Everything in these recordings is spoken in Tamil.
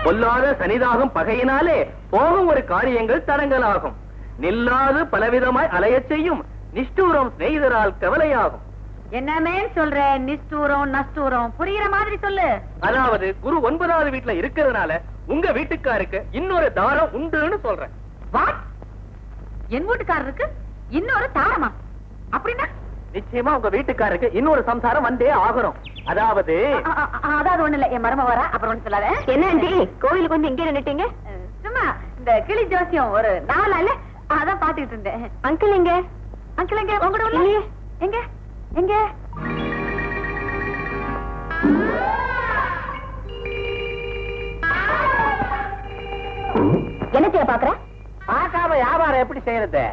பொல்லாத சனிதாகும் பகையினாலே போகும் ஒரு காரியங்கள் தடங்கலாகும். நில்லாது பலவிதமாய் அலையச் செய்யும் நிஷ்டூரம் சிநேகிதரால் கவலையாகும். என்னமே சொல்ற? நிஷ்டூரம் நஷ்டூரம் புரியுற மாதிரி சொல்லு. அதாவது குரு 9வது வீட்டுல இருக்கிறதுனால உங்க வீட்டுக்காருக்கு இன்னொரு தாரம் உண்டுன்னு சொல்றேன். வாட்? என் வீட்டுக்காரருக்கு இன்னொரு தாரமா? அப்படின்னா நிச்சயமா உங்க வீட்டுக்காருக்கு இன்னொரு சம்சாரம் வந்தே ஆகணும். அதாவது அதாவது ஒண்ணு இல்ல, என் மரும வர அப்புறம் ஒண்ணு சொல்லாத. என்ன ஆண்டி கோயிலுக்கு வந்து எங்க நின்னுட்டீங்க? சும்மா இந்த கிளி ஜோசியம் ஒரு 4 நாள் அதான் பாத்துக்கிட்டு இருந்தேன். அங்கிள் எங்க? அங்கிள் எங்க? உங்களோட இல்லையே. எங்க எங்க? என்னத்தைய பாக்குற? பார்க்காம வியாபாரம் எப்படி செய்யறது?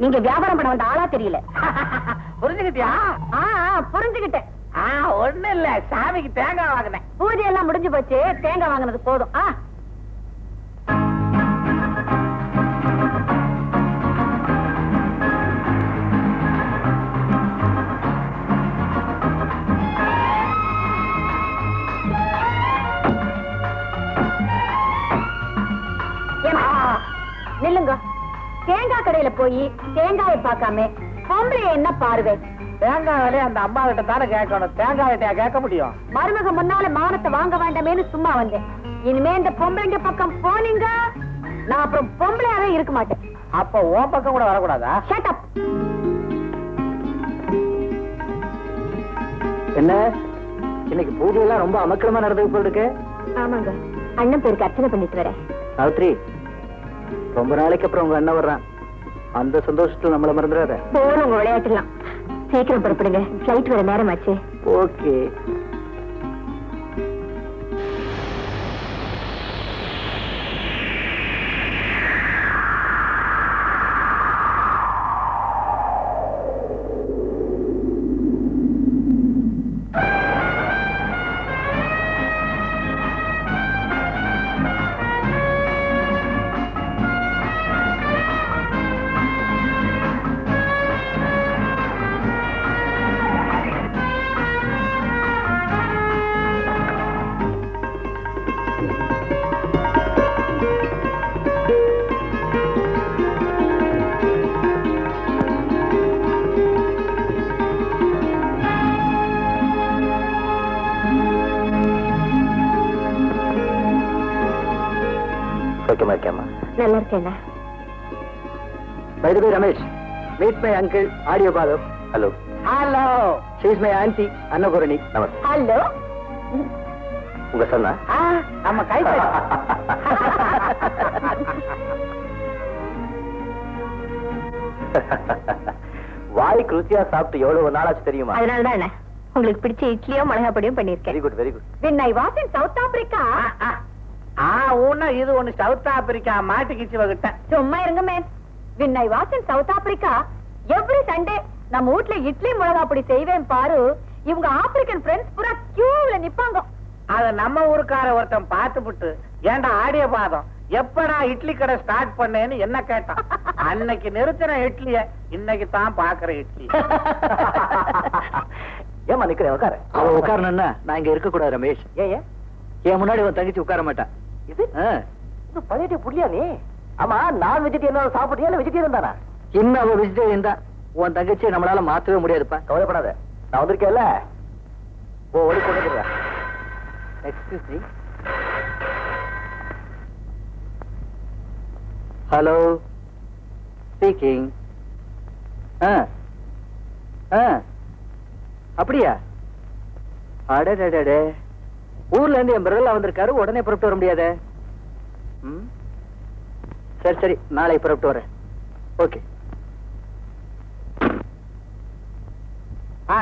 நீங்க வியாபாரம் பண்ண வந்த ஆளா தெரியல. புரிஞ்சுக்கிட்டியா? புரிஞ்சுக்கிட்டேன். ஒண்ணு இல்ல, சாமிக்கு தேங்காய் வாங்கினேன். பூஜை எல்லாம் முடிஞ்சு போச்சு, தேங்காய் வாங்கினது போதும். நில்லுங்க. தேங்காய் கடையில போய் தேங்காயை பார்க்காம பொம்பளை என்ன பாருவே? தேங்காய் விலையை அந்த அம்மா கிட்ட தானே கேட்கணும், தேங்காய் கிட்ட கேட்க முடியும்? மருமக முன்னால மானத்தை வாங்க வேண்டாமேன்னு சும்மா வந்தேன். இனிமே இந்த பொம்பளைங்க பக்கம் போனீங்க, நான் அப்புறம் பொம்பளையாவே இருக்க மாட்டேன். அப்ப உன் பக்கம் கூட வரக்கூடாதா? Shut up. என்ன இன்னைக்கு பூஜை எல்லாம் ரொம்ப அமக்கலமா நடந்து போயிருக்கு? ஆமாங்க, அண்ணன் பேருக்கு அர்ச்சனை பண்ணிட்டு வரேன். சாவித்ரி, ரொம்ப நாளைக்கு அப்புறம் உங்க அண்ணன் வர்றான், அந்த சந்தோஷத்துல நம்மள மறந்துடாத. போன உங்க விளையாட்டுலாம். சீக்கிரம் புறப்படுங்க, ஃபிளைட் வர நேரம் ஆச்சு. ஓகே. நல்லா இருக்கேன். By the way, Ramesh, meet my uncle, Audio Balav. Hello. Hello. She is my auntie, Annapurani. Namaste. Hello. உங்க சொன்னா? நம்ம கை வாய்க்கு ருச்சியா சாப்பிட்டு எவ்வளவு நாளாச்சு தெரியுமா? அதனாலதான் என்ன உங்களுக்கு பிடிச்ச இட்லியோ மிளகா பொடியும் பண்ணிருக்கேன். Very good, very good. When I was in South Africa. இது ஒண்ணு சவுத் ஆப்பிரிக்கா மாட்டிக்கிச்சு வகிட்ட. சும்மா இருங்க man. When I was in South Africa, every Sunday நம்ம வீட்ல இட்லி மிளகா பொடி செய்வேன் பாரு. இவங்க ஆப்பிரிக்கன் ஃப்ரெண்ட்ஸ் பூரா கியூல நிப்பாங்க. அத நம்ம ஊருக்கார ஒருத்தன் பார்த்துப்புட்டு, ஏண்டா ஆடிய பாதம் எப்படா இட்லி கடை ஸ்டார்ட் பண்ணேன்னு என்ன கேட்டான். அன்னைக்கு நிறுத்தின இட்லிய இன்னைக்கு தான் பாக்குற இட்லி. ஏமா நிக்கிறேன், உட்கார. அவன் உட்காரணும்னா நான் இங்க இருக்க கூடாது ரமேஷ். ஏன் என் முன்னாடி உன் தங்கச்சி உட்கார மாட்டான். இது பழைய புள்ளியா நீ? ஆமா, நான் வெஜிடேரியன் சாப்பிட்டியா இல்ல வெஜிடேரியன் தானா? இன்னும் அவன் வெஜிடேரியன் தான். உன் தங்கச்சியை நம்மளால மாத்தவே முடியாதுப்பா. கவலைப்படாத, நான் வந்திருக்கேன்ல. ஓடி கொண்டு. Excuse me. Hello, speaking. அப்படியா? அடடே, ஊர்ல இருந்து என் பிரதர்ல வந்திருக்காரு, உடனே புறப்பட்டு வர முடியாத. சரி சரி, நாளை புறப்பட்டு வரேன். ஓகே.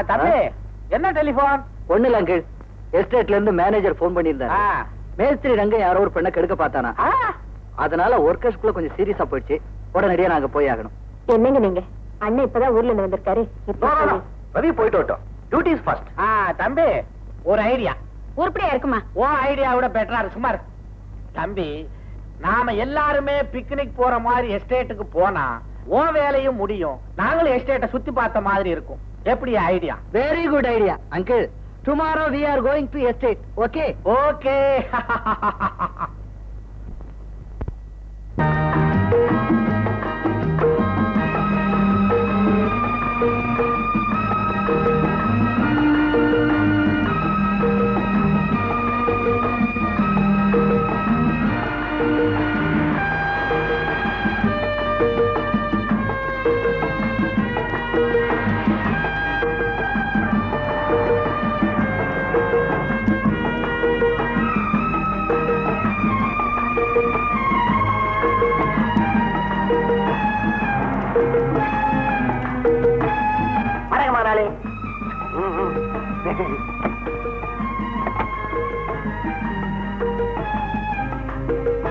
தம்பி, என்ன டெலிபோன்? ஒண்ணு இல்ல அங்கிள், எஸ்டேட்ல இருந்து மேனேஜர் போன் பண்ணியிருந்தாரு. மேஸ்திரி ரங்கம் யாரோ ஒரு பெண்ணை கெடுக்க பார்த்தானா, அதனால ஒர்க்கர்ஸ்குள்ள கொஞ்சம் சீரியஸா போயிடுச்சு. உடனடியா நாங்க போய் ஆகணும். என்னங்க நீங்க? அண்ணன் இப்பதான் ஊர்ல இருந்து வந்திருக்காரு. ரவி போயிட்டு வரட்டும், டியூட்டி இஸ் ஃபர்ஸ்ட். தம்பி, ஒரு ஐடியா. உருப்படியா இருக்குமா? ஓ ஐடியாவோட பெட்டரா இருக்கு. சுமார் தம்பி, நாம எல்லாருமே பிக்னிக் போற மாதிரி எஸ்டேட்டுக்கு போனா ஓ வேலையும் முடியும், நாங்களும் எஸ்டேட்டை சுத்தி பார்த்த மாதிரி இருக்கும். எப்படி idea? Very good idea uncle. Tomorrow we are going to estate. Okay? Okay.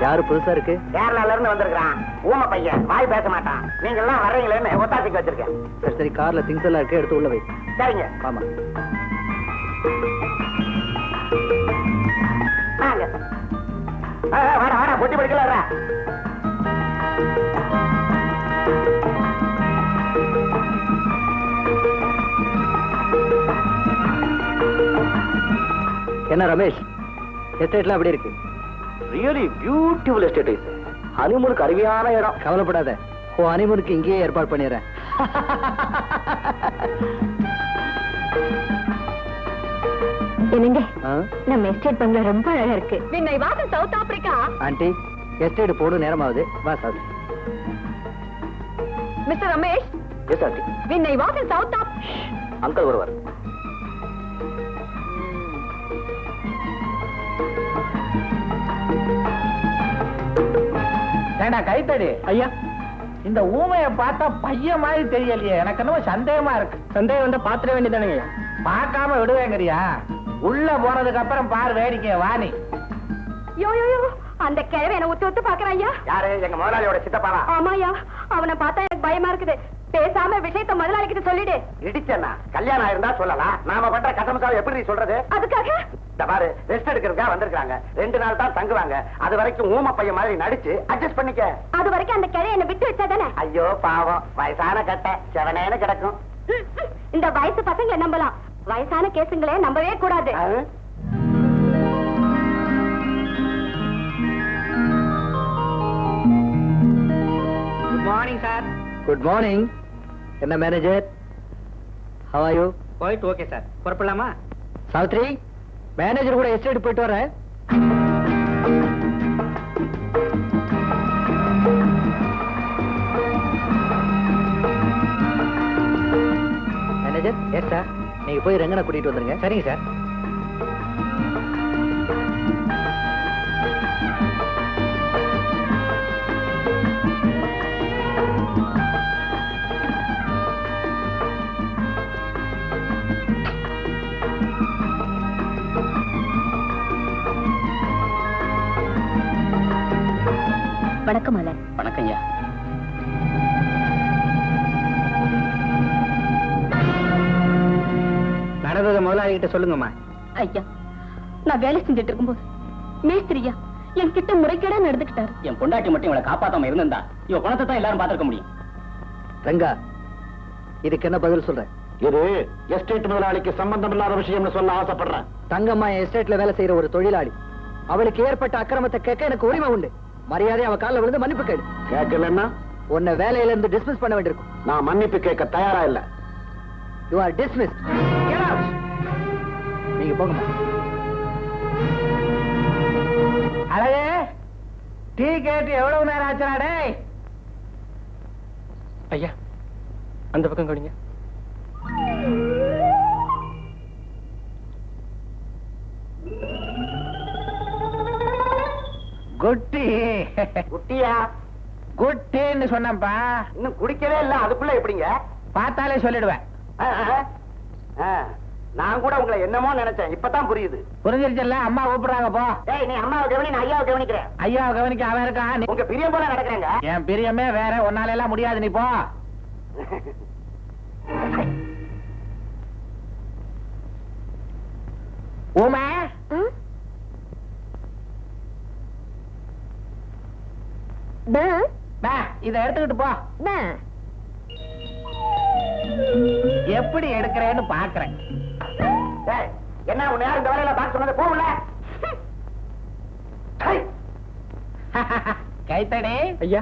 யாரு புதுசா இருக்கு? கேரளால இருந்து வந்திருக்கான். ஊமை பையன், வாய் பேச மாட்டான். நீங்க எல்லாம் வர்றீங்களேன்னு ஒத்தாசிக்கு வச்சிருக்கேன். சரி சரி, கார்ல திங்ஸ் எல்லாம் இருக்கு, எடுத்து உள்ள வை. சரிங்க. ஆமா. வாங்க. வாடா வாடா, பொட்டி படிக்கல. என்ன ரமேஷ், எஸ்டேட்லாம் அப்படி இருக்கு? Really beautiful estate. ஹனிமூனுக்கு அருமையான இடம். கவலைப்படாத, ஹனிமூனுக்கு இங்கேயே ஏற்பாடு பண்ணிடுறேன். என்னங்க, நம்ம எஸ்டேட் பங்களா ரொம்ப அழகா இருக்கு. விண்ணை வாசல் சவுத் ஆப்பிரிக்கா. ஆண்டி, எஸ்டேட் போடும் நேரமாவது, வா sir. Mister Ramesh. Yes aunty. விண்ணை வாசல் சவுத் அங்கிள் வருவார். ஏண்டா கைத்தடி ஐயா, இந்த ஊமைய பார்த்தா பையன் மாதிரி தெரியலையே, எனக்கு என்னமோ சந்தேகமா இருக்கு. சந்தேகம் வந்தா பாத்திர வேண்டியதானுங்க. பார்க்காம விடுவேங்கறியா? உள்ள போனதுக்கு அப்புறம் பாரு வேடிக்கை, வாணி. யோ யோ யோ, அந்த கிழவை என்ன ஒத்து ஒத்து பாக்குறான் ஐயா. யாரு? எங்க முதலாளியோட சித்தப்பாவா? ஆமாயா, அவனை பார்த்தா எனக்கு பயமா இருக்குது. பேசாம விஷயத்த முதலாளி கிட்ட சொல்லிடு. இடிச்சா கல்யாணம் ஆயிருந்தா சொல்லலாம். நாம பண்ற கட்டமசாவை எப்படி சொல்றது? அதுக்காக இந்த பாரு, ரெஸ்ட் எடுக்கிறதுக்காக வந்திருக்காங்க. 2 நாள் தான் தங்குவாங்க. அது வரைக்கும் ஊமை பையன் மாதிரி நடிச்சு அட்ஜஸ்ட் பண்ணிக்க. அது வரைக்கும் அந்த கிழவை என்ன விட்டு வச்சாதானே? ஐயோ பாவம், வயசான கட்டை செவனேன்னு கிடக்கும். இந்த வயசு பசங்களை நம்பலாம், வயசான கேசுங்களே நம்பவே கூடாது. Good morning sir. Good morning. என்ன மேனேஜர், ஹவ் ஆர் யூ? போயிட்டு ஓகே சார், புறப்படலாமா? சாவித்ரி, மேனேஜர் கூட எஸ்டேட் போயிட்டு வரேன். மேனேஜர். Yes sir. நீங்க போய் ரங்கனை கூட்டிட்டு வந்துருங்க. சரிங்க சார். வணக்கம் மலர். வணக்கம் ஐயா. நடந்ததை முதலாளி கிட்ட சொல்லுங்கம்மா. ஐயா, நான் வேலை செஞ்சுட்டு இருக்கும்போது மேஸ்திரியா என்கிட்ட முறைகேடா நடந்துக்கிட்டாரு. என் பொண்டாட்டி மட்டும் இவளை காப்பாத்தாம இருந்திருந்தா இவ குணத்தை தான் எல்லாரும் பார்த்திருக்க முடியும். ரங்கா, இதுக்கு என்ன பதில் சொல்றேன்? இது எஸ்டேட் முதலாளிக்கு சம்பந்தம் இல்லாத விஷயம்னு சொல்ல ஆசைப்படுறேன். தங்கம்மா எஸ்டேட்ல வேலை செய்யற ஒரு தொழிலாளி. அவளுக்கு ஏற்பட்ட அக்கிரமத்தை கேட்க எனக்கு உரிமை உண்டு. மரியாதை அவ காலில் விழுந்து மன்னிப்பு கேளு. கேட்கலன்னா உன்னை வேலையில இருந்து டிஸ்மிஸ் பண்ண வேண்டியிருக்கும். நான் மன்னிப்பு கேட்க தயாரா இல்ல. You are dismiss. நீங்க போங்கம்மா. அழகே, டீ கேட்டு எவ்வளவு நேரம் ஆச்சுடா டேய்? ஐயா, அந்த பக்கம் கடிங்க. குட்டி. குட்டியா? குட்டின்னு சொன்னப்பா. இன்னும் குடிக்கவே இல்ல, அதுக்குள்ள எப்படிங்க? பார்த்தாலே சொல்லிடுவேன். நான் கூட உங்களை என்னமோ நினைச்சேன், இப்பதான் புரியுது. புரிஞ்சிருச்சல்ல? அம்மா கூப்பிடுறாங்க, போ. டேய், நீ அம்மாவை கவனி, நான் ஐயாவை கவனிக்கிறேன். ஐயாவை கவனிக்க அவன் இருக்கான். உங்க பிரியம் போல நடக்கிறேங்க. என் பிரியமே வேற, உன்னால எல்லாம் முடியாது, நீ போ. ஊமை, இத எடுத்துக்கிட்டு போ. எப்படி எடுக்கிறேன்னு பாக்குறேன். என்ன உன்னை யாரும் இந்த வேலையில பார்க்க சொன்னது? போகல. கைத்தடி ஐயா,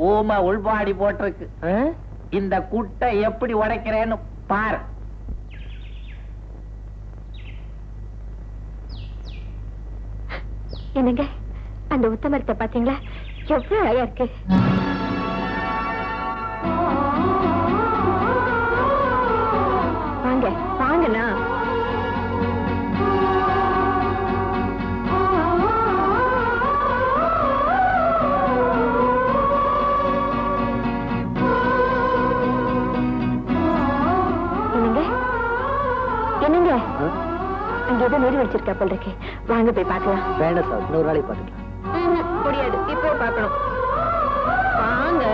ஊமை உள்பாடி போட்டிருக்கு. இந்த குட்டை எப்படி உடைக்கிறேன்னு பாரு. என்னங்க, அந்த உத்தமரத்தை பாத்தீங்களா? எவ்வளவு அழகா இருக்கு. வாங்க வாங்கண்ணா. என்னங்க என்னங்க, வந்துட்டா போல இருக்கு. வாங்க போய் பார்க்கலாம். வேண்டாம் சார், இன்னொரு நாளைக்கு பார்த்துக்கலாம். முடியாது, இப்போ பார்க்கணும். வாங்க.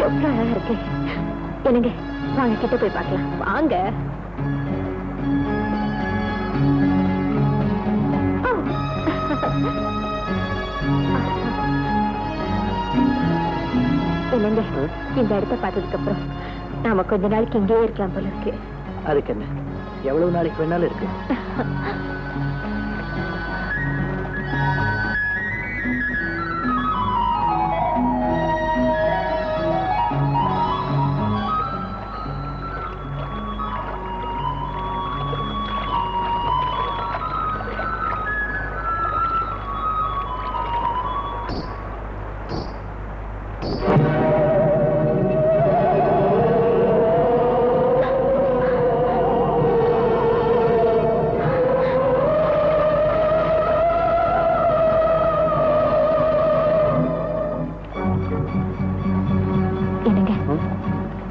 எவ்வளவு அழகா இருக்கு. என்னங்க, வாங்க கிட்ட போய் பார்க்கலாம். வாங்க. என்னங்க, இந்த இடத்த பார்த்ததுக்கு அப்புறம் நாம கொஞ்ச நாளைக்கு இங்கேயே இருக்கலாம் போல இருக்கு. அதுக்கு என்ன, எவ்வளவு நாளைக்கு வேணாலும் இருக்கு.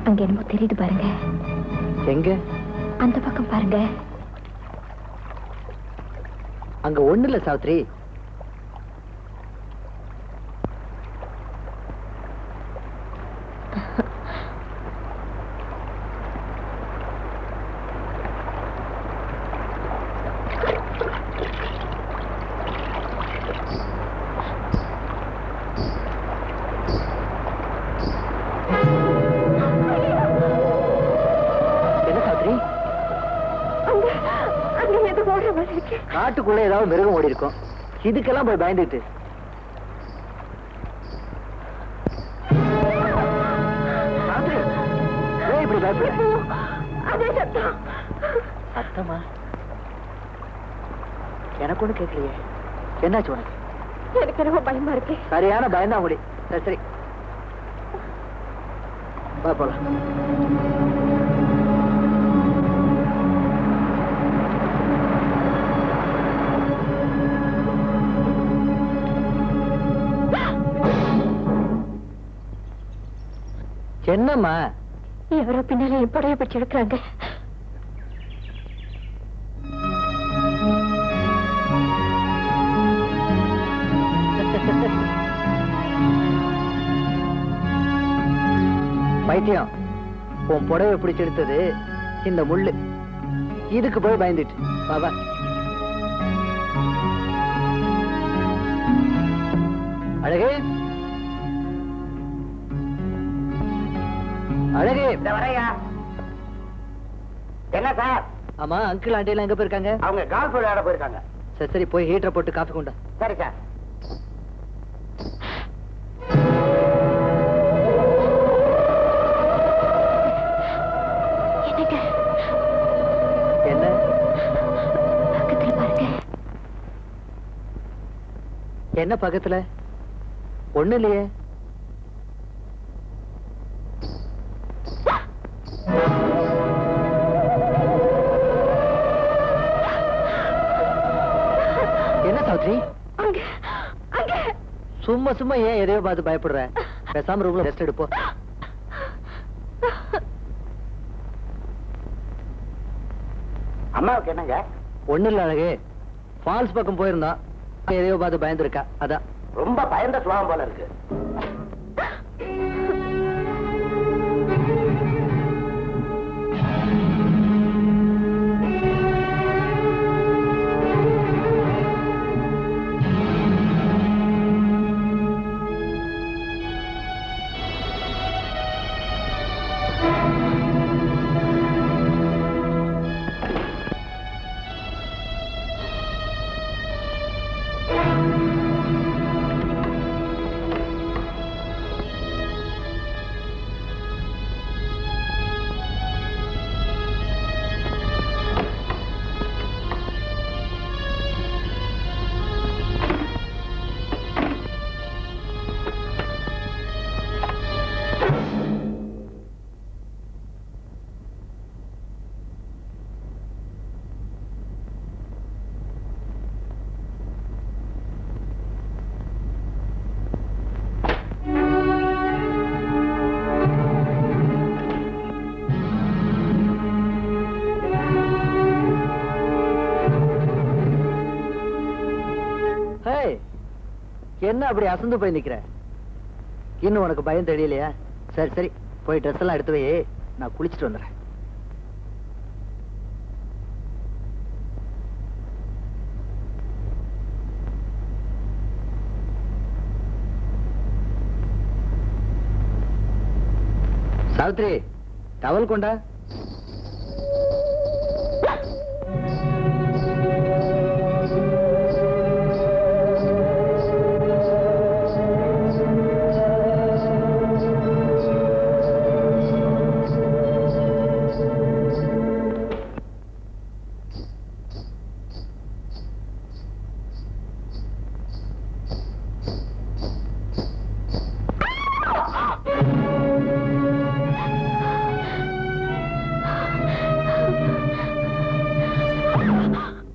அங்க என்னமோ தெரியுது பாருங்க. எங்க? அந்த பக்கம் பாருங்க. அங்க ஒண்ணு இல்ல சாவித்ரி. காட்டுக்குள்ள ஏதாவது மிருகம் ஓடி இருக்கும். இதுக்கெல்லாம் போய் பயந்துட்டு இப்படி பயப்பட? சத்தமா எனக்கு ஒண்ணு கேட்கலையே. என்னாச்சு உனக்கு? எனக்கு ரொம்ப பயமா இருக்கு. சரியான பயந்தா முடி. சரி சரி, வா போலாம். என்னம்மா? எவரோ பின்னால என் புடைய பிடிச்சு எடுக்கிறாங்க. பைத்தியம், உன் புடவை பிடிச்சு எடுத்தது இந்த முள்ளு. இதுக்கு போய் பயந்துட்டு பாபா. அழகே, அழகே, வரையா? என்ன சார்? ஆமா, அங்கிள் ஆண்டி எல்லாம் எங்க போயிருக்காங்க? அவங்க கால்ஃப் விளையாட போயிருக்காங்க. சரி சரி, போய் ஹீட்டரை போட்டு காஃபி கொண்டா. சரி சார். என்ன? பக்கத்துல பாருங்க. என்ன பக்கத்துல? ஒண்ணு இல்லையே. என்ன சாவித்ரி? சும்மா சும்மா ஏன் எதையோ பார்த்து பயப்படுற? பேசாம ரூம்ல ரெஸ்ட் எடுப்போம். அம்மாவுக்கு என்னங்க? ஒண்ணு இல்ல அழகு, ஃபால்ஸ் பக்கம் போயிருந்தோம். எதையோ பார்த்து பயந்துருக்கா, அதான். ரொம்ப பயந்த சுவாபம் போல இருக்கு. என்ன அப்படி அசந்து போய் நிக்கிற? இன்னும் உனக்கு பயம் தெரியலையா? சரி சரி, போய் ட்ரெஸ் எல்லாம் எடுத்து வை, நான் குளிச்சுட்டு வந்துடுறேன். சாவித்ரி, டவல் கொண்டா.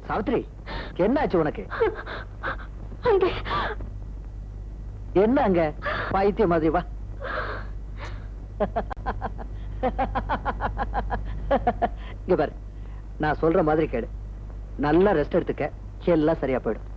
சாவித்ரி, என்னாச்சு உனக்கு? என்ன அங்க பைத்திய மாதிரி? வா. இங்க பாரு, நான் சொல்ற மாதிரி கேடு. நல்லா ரெஸ்ட் எடுத்துக்க, எல்லாம் சரியா போயிடும்.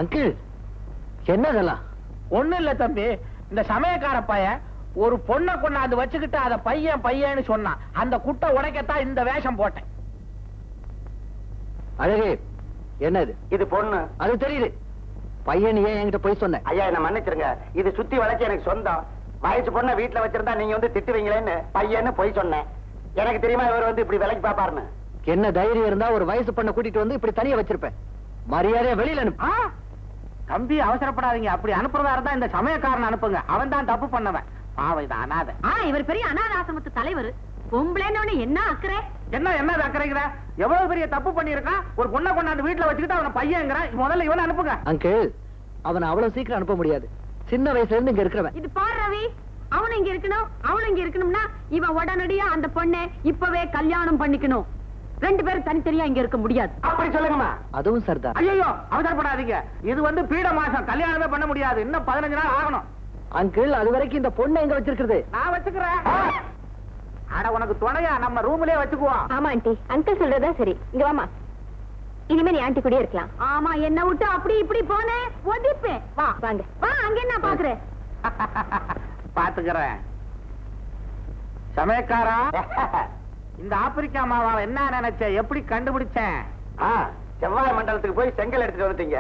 அங்கிள் என்னதெல்லாம்? ஒண்ணும் இல்ல தம்பி, இந்த சமயக்கார பையன் ஒரு பொண்ணை கொண்டாந்து வச்சுக்கிட்டு அத பையன் பையன்னு சொன்னான். அந்த குட்டை உடைக்கத்தான் இந்த வேஷம் போட்டேன். அழகே, என்னது இது பொண்ணு. அது தெரியுது. பையன் ஏன் என்கிட்ட போய் சொன்ன? ஐயா என்ன மன்னிச்சிருங்க, இது சுத்தி வளைச்சு எனக்கு சொந்தம். வயசு பொண்ணை வீட்டுல வச்சிருந்தா நீங்க வந்து திட்டுவீங்களேன்னு பையன்னு போய் சொன்னேன். எனக்கு தெரியுமா இவர் வந்து இப்படி விலைக்கு பாப்பாருன்னு. என்ன தைரியம் இருந்தா ஒரு வயசு பண்ண கூட்டிட்டு வந்து இப்படி தனியா வச்சிருப்பேன். மரியாதையா வெளியில அனுப்பு. தம்பி அவசரப்படாதீங்க. அப்படி அனுப்புறதா இருந்தா இந்த சமயக்காரன் அனுப்புங்க. அவன் தான் தப்பு பண்ணவன். பாவம், இது அனாதை. இவர் பெரிய அனாத ஆசிரமத்து தலைவர். பொம்பளைன்னு என்ன அக்கறை? என்ன அக்கறைங்கிற? எவ்வளவு பெரிய தப்பு பண்ணிருக்கான். ஒரு பொண்ணை கொண்டாந்து வீட்டுல வச்சுக்கிட்டு அவனை பையங்கிறான். முதல்ல இவனை அனுப்புங்க. அங்கிள், அவனை அவ்வளவு சீக்கிரம் அனுப்ப முடியாது. சின்ன வயசுல இருந்து இங்க இருக்கிறவன். இது பாரு ரவி, அவனும் இங்க இருக்கணும், அவளும் இங்க இருக்கணும்னா இவன் உடனடியா அந்த பொண்ணை இப்பவே கல்யாணம் பண்ணிக்கணும். 2 பேரும் தனித்தனியா இங்க இருக்க முடியாது. அப்படி சொல்லுங்கம்மா. அதுவும் சரிதான். ஐயோ, அவசரப்படாதீங்க. இது வந்து பீட மாசம், கல்யாணமே பண்ண முடியாது. இன்னும் 15 நாள் ஆகணும். அங்கிள், அது வரைக்கும் இந்த பொண்ணை எங்க வச்சிருக்கிறது? நான் வச்சுக்கிறேன். அட, உனக்கு துணையா நம்ம ரூம்லயே வச்சுக்குவோம். ஆமா ஆண்டி, அங்கிள் சொல்றதா சரி. இங்க வாமா, இனிமே நீ ஆண்டி கூட இருக்கலாம். ஆமா, என்ன விட்டு அப்படி இப்படி போனே ஒதிப்பேன். வா வாங்க வா, அங்க என்ன பாக்குற? பாத்துக்கிறேன். சமயக்காரா, இந்த ஆப்பிரிக்கா மாவா என்ன நினைச்ச? எப்படி கண்டுபிடிச்சேன்? செவ்வாய் மண்டலத்துக்கு போய் செங்கல் எடுத்துட்டு வந்துட்டீங்க.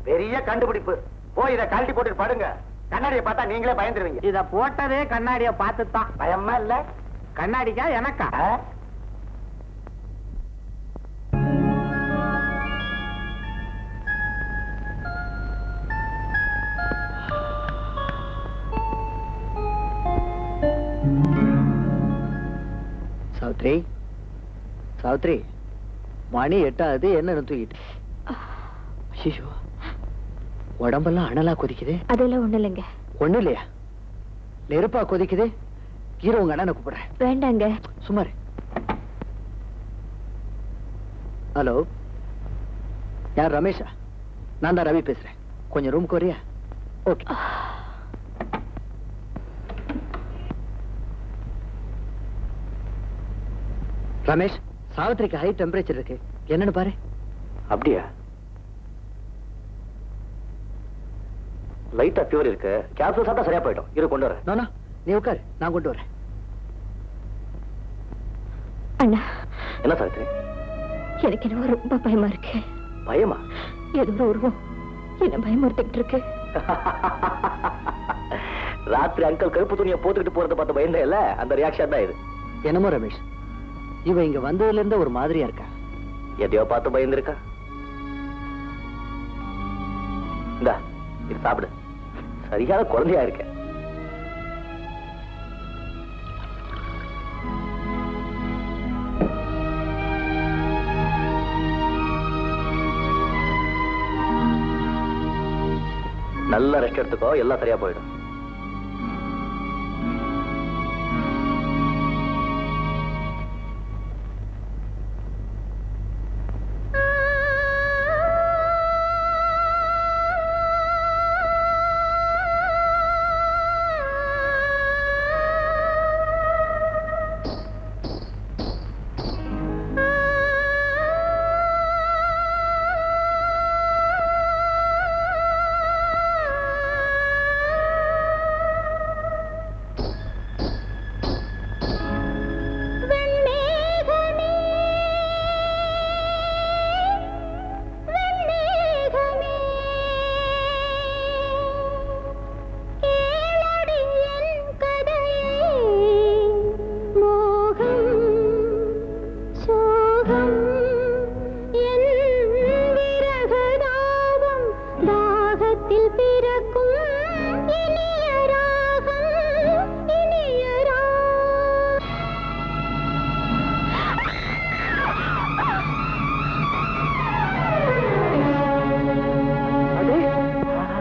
பெரிய கண்டுபிடிப்பு. போய் இதை கழட்டி போட்டு படுங்க. கண்ணாடியை பார்த்தா நீங்களே பயந்துருவீங்க. இத போட்டதே கண்ணாடிய பார்த்துதான். பயமா இல்ல? கண்ணாடிக்கா எனக்கா? சாவித்ரி, சாவித்ரி, மணி 8 என்ன தூக்கிட்டு? ஐயோ, உடம்பெல்லாம் அனலா கொதிக்குது. அதெல்லாம் ஒண்ணு இல்லைங்க. ஒண்ணு இல்லையா? நெருப்பா கொதிக்குது. ஹீரோ உங்க அண்ணனை கூப்பிடுறேன். வேண்டாங்க. சுமார். ஹலோ, யார்? ரமேஷா? நான் தான் ரவி பேசுறேன். கொஞ்சம் ரூமுக்கு வரியா? ஓகே. ரமேஷ், சாவித்திரிக்கு ஹை டெம்பரேச்சர் இருக்கு. என்னன்னு பாரு. அப்படியா? லைட்டா ஃபீவர் இருக்கு. கேப்சூல் சாப்பிட்டா சரியா போயிடும். இரு கொண்டு வரேன். நானா, நீ உட்காரு, நான் கொண்டு வரேன். அண்ணா, என்ன சாவித்ரி? எனக்கு என்ன ரொம்ப பயமா இருக்கு. பயமா? ஏதோ ஒரு உருவம் என்ன பயமுறுத்திட்டு இருக்கு. ராத்திரி அங்கிள் கருப்பு துணியை போட்டுக்கிட்டு போறத பார்த்து பயந்தே இல்ல, அந்த ரியாக்ஷன் தான் இது. என்னமோ ரமேஷ், இவ இங்க வந்ததுல இருந்து ஒரு மாதிரியா இருக்கா. எதையோ பார்த்து பயந்துருக்கா. இந்தா, இது சாப்பிடு. சரியான குழந்தையா இருக்க. நல்ல ரெஸ்ட் எடுத்துக்கோ, எல்லாம் சரியா போயிடும்.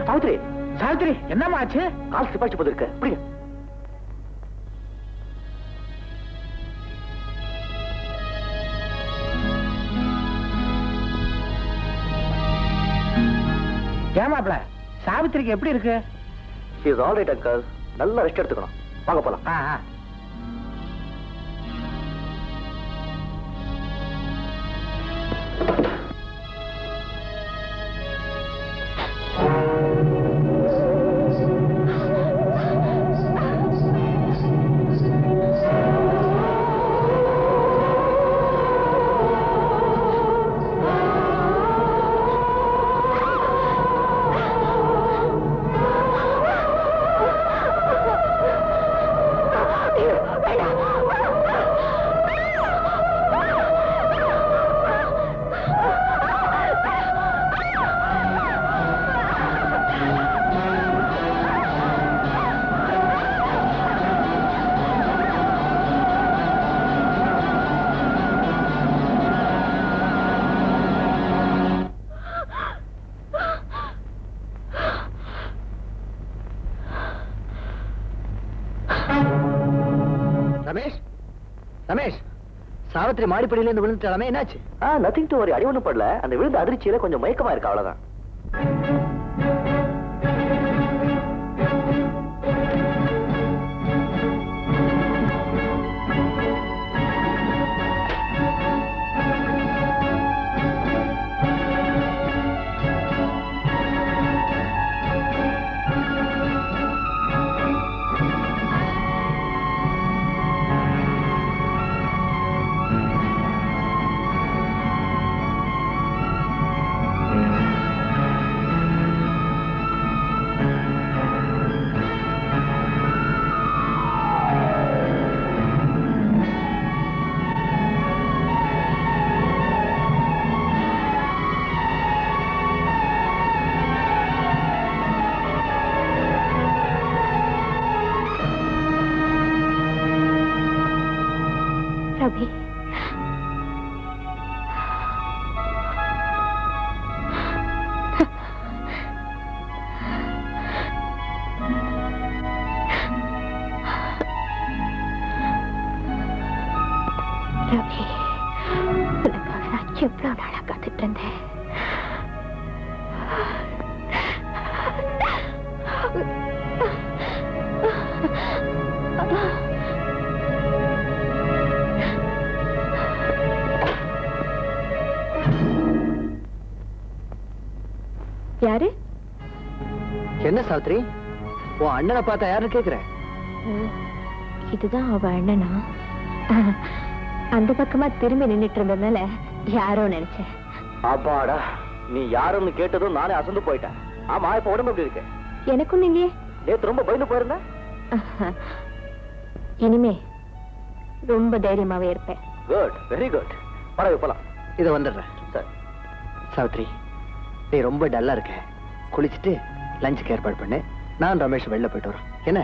சாவித்ரி, சாவித்ரி, என்னம்மா ஆச்சு? கால் சிப்பாச்சு போது இருக்க. புரியுது? ஏமாப்ல, சாவித்திரிக்கு எப்படி இருக்கு? She is all right, uncle. நல்ல ரெஸ்ட் எடுத்துக்கணும். வாங்க போலாம். ரமேஷ், சாவித்திரி மாடிப்படியில இருந்து விழுந்துட்டாமே, என்னாச்சு? நத்திங் டு வரி, அடி ஒண்ணும் படல. அந்த விழுந்த அதிர்ச்சியில கொஞ்சம் மயக்கமா இருக்கு, அவ்வளவுதான். ரவி, ரவி, உனக்காக நான் எவ்வளவு நாளா காத்துட்டு இருந்தேன். யாரு? என்ன சாவித்திரி, உன் அண்ணனை பார்த்தா யாருன்னு கேக்குற? இதுதான் அவ அண்ணனா? அந்த பக்கமா திரும்பி நின்னுட்டு இருந்ததுனால யாரோ நினைச்சேன். அப்பாடா, நீ யாருன்னு கேட்டதும் நானே அசந்து போயிட்டேன். ஆமா, இப்ப உடம்பு எப்படி இருக்கு? எனக்கும் இல்லையே. நேத்து ரொம்ப பயந்து போயிருந்த. இனிமே ரொம்ப தைரியமாவே இருப்பேன். Good, very good. பரவாயில்ல, போலாம். இதை வந்துடுறேன். சார், சாவித்திரி, நீ ரொம்ப டல்லா இருக்க. குளிச்சுட்டு லஞ்சுக்கு ஏற்பாடு பண்ணு. நான் ரமேஷ் வெளில போயிட்டு வரோம். என்ன?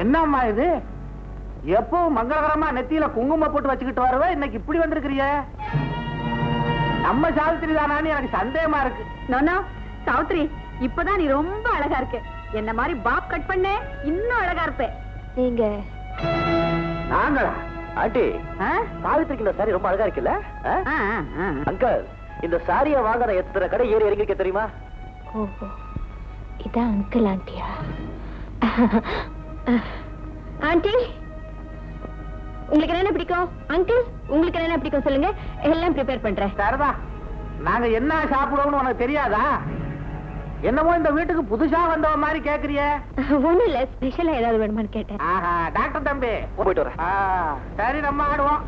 என்னம்மா இது? எப்பவும் மங்களகரமா நெத்தியில குங்குமம் போட்டு வச்சுக்கிட்டு வரவ இன்னைக்கு இப்படி வந்திருக்கிறிய? நம்ம சாவித்திரி தானான்னு எனக்கு சந்தேகமா இருக்கு. நோனோ, சாவித்ரி, இப்பதான் நீ ரொம்ப அழகா இருக்க. என்ன மாதிரி பாப் கட் பண்ண இன்னும் அழகா இருப்ப. நீங்க நாங்களா? ஆண்டி, சாவித்திரிக்கு இந்த சாரி ரொம்ப அழகா இருக்குல்ல? அங்கிள், இந்த சாரிய வாங்குற எத்தனை கடை ஏறி இறங்கிருக்க தெரியுமா? ஓஹோ, இதான் அங்கிள் ஆண்டியா? ஆண்டி, உங்களுக்கு என்ன பிடிக்கும்? அங்கிள், உங்களுக்கு என்ன பிடிக்கும் சொல்லுங்க, எல்லாம் ப்ரிப்பேர் பண்றேன். சரிதா, நாங்க என்ன சாப்பிடுவோம்னு உனக்கு தெரியாதா? என்னமோ இந்த வீட்டுக்கு புதுசா வந்தவ மாதிரி கேக்குறிய? ஒண்ணும் இல்ல, ஸ்பெஷலா ஏதாவது வேணுமான்னு கேட்டேன். டாக்டர் தம்பி போயிட்டு வரேன். சரி, நம்ம ஆடுவோம்.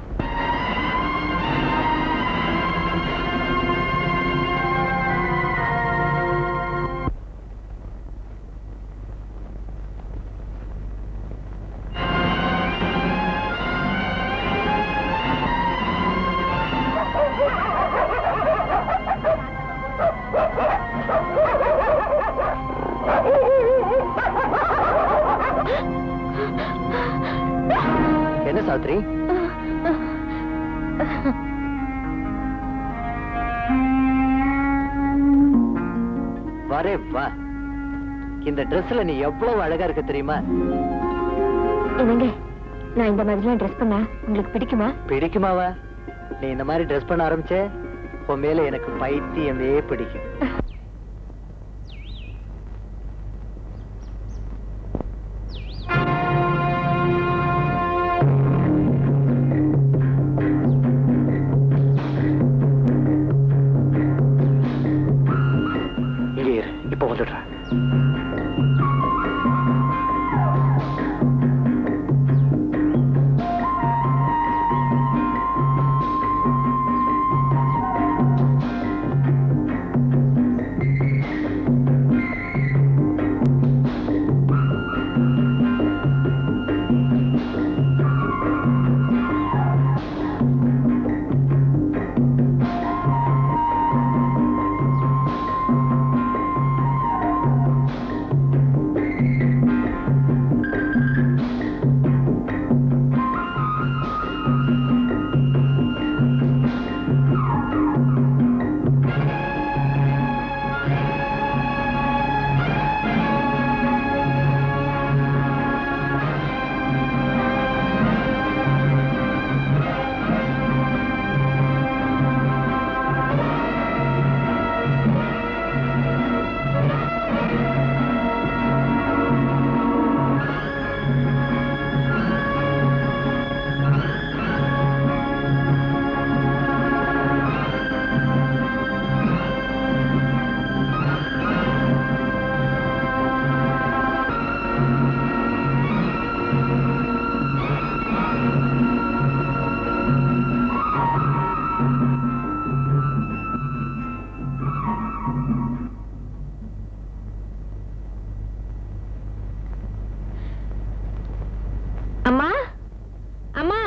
என்ன சாவித்திரி? வரே வா. இந்த ட்ரெஸ்ல நீ எவ்வளவு அழகா இருக்க தெரியுமா? என்னங்க, நான் இந்த மாதிரிலாம் ட்ரெஸ் பண்ணா உங்களுக்கு பிடிக்குமா? பிடிக்குமாவா? நீ இந்த மாதிரி ட்ரெஸ் பண்ண ஆரம்பிச்ச உன் மேல எனக்கு பைத்தியமே பிடிக்கும். இங்கே இரு, இப்ப வந்துடுறேன். அம்மா, அம்மா,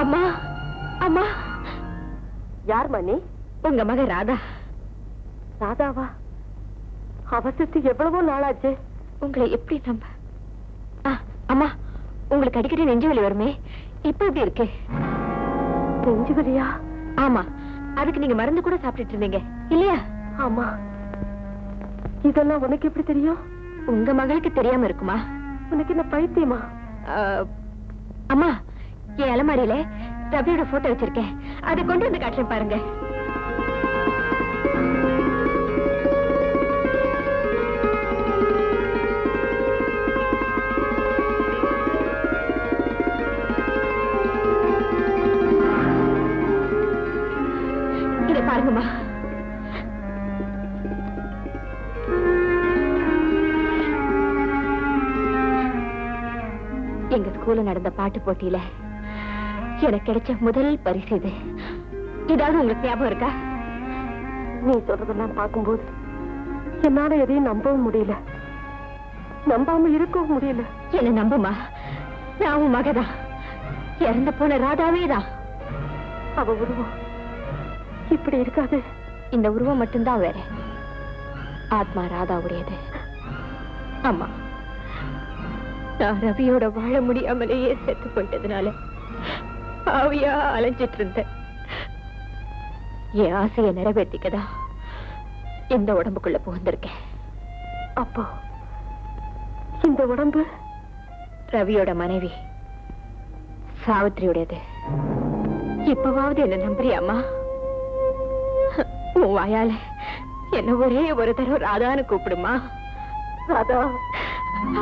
அம்மா, அம்மா. யார் மணி? உங்க மக ராதா. ராதாவா? அவசத்து எவ்வளவோ நாளாச்சு. உங்களை எப்படி நம்ப? அம்மா, உங்களுக்கு அடிக்கடி நெஞ்சு வலி வருமே, இப்ப எப்படி இருக்கு? நெஞ்சு வலியா? ஆமா, அதுக்கு நீங்க மருந்து கூட சாப்பிட்டுட்டு இருந்தீங்க இல்லையா? ஆமா. இதெல்லாம் உனக்கு எப்படி தெரியும்? உங்க மகளுக்கு தெரியாம இருக்குமா? உனக்கு என்ன பைத்தியமா? அம்மா, என் அலமாரியில ரவியோட போட்டோ வச்சிருக்கேன், அதை கொண்டு வந்து காட்டுறேன் பாருங்க. இத பாருங்கம்மா. எங்க ஸ்கூல்ல நடந்த பாட்டு போட்டியில எனக்கு கிடைச்ச முதல் பரிசு இது. ஏதாவது உங்களுக்கு ஞாபகம் இருக்கா? நீ சொல்றதெல்லாம் பார்க்கும்போது என்னால எதையும் நம்பவும் முடியல, நம்பாம இருக்கவும் முடியல. என்ன நம்புமா, நான் உன் மகதான், இறந்து போன ராதாவே தான். அவ உருவம் இப்படி இருக்காது. இந்த உருவம் மட்டும்தான் வேற, ஆத்மா ராதாவுடையது. அம்மா, நான் ரவியோட வாழ முடியாமலேயே செத்து போயிட்டதுனால ஆவியா அலைஞ்சிட்டு இருந்தேன். என் ஆசையை நிறைவேற்றிக்கதா இந்த உடம்புக்குள்ள புகுந்திருக்கேன். அப்போ இந்த உடம்பு ரவியோட மனைவி சாவித்திரியுடையது. இப்பவாவது என்ன நம்புறியாமா? உன் வாயால என்ன ஒரே ஒரு தடவை ராதான்னு கூப்பிடுமா. ராதா.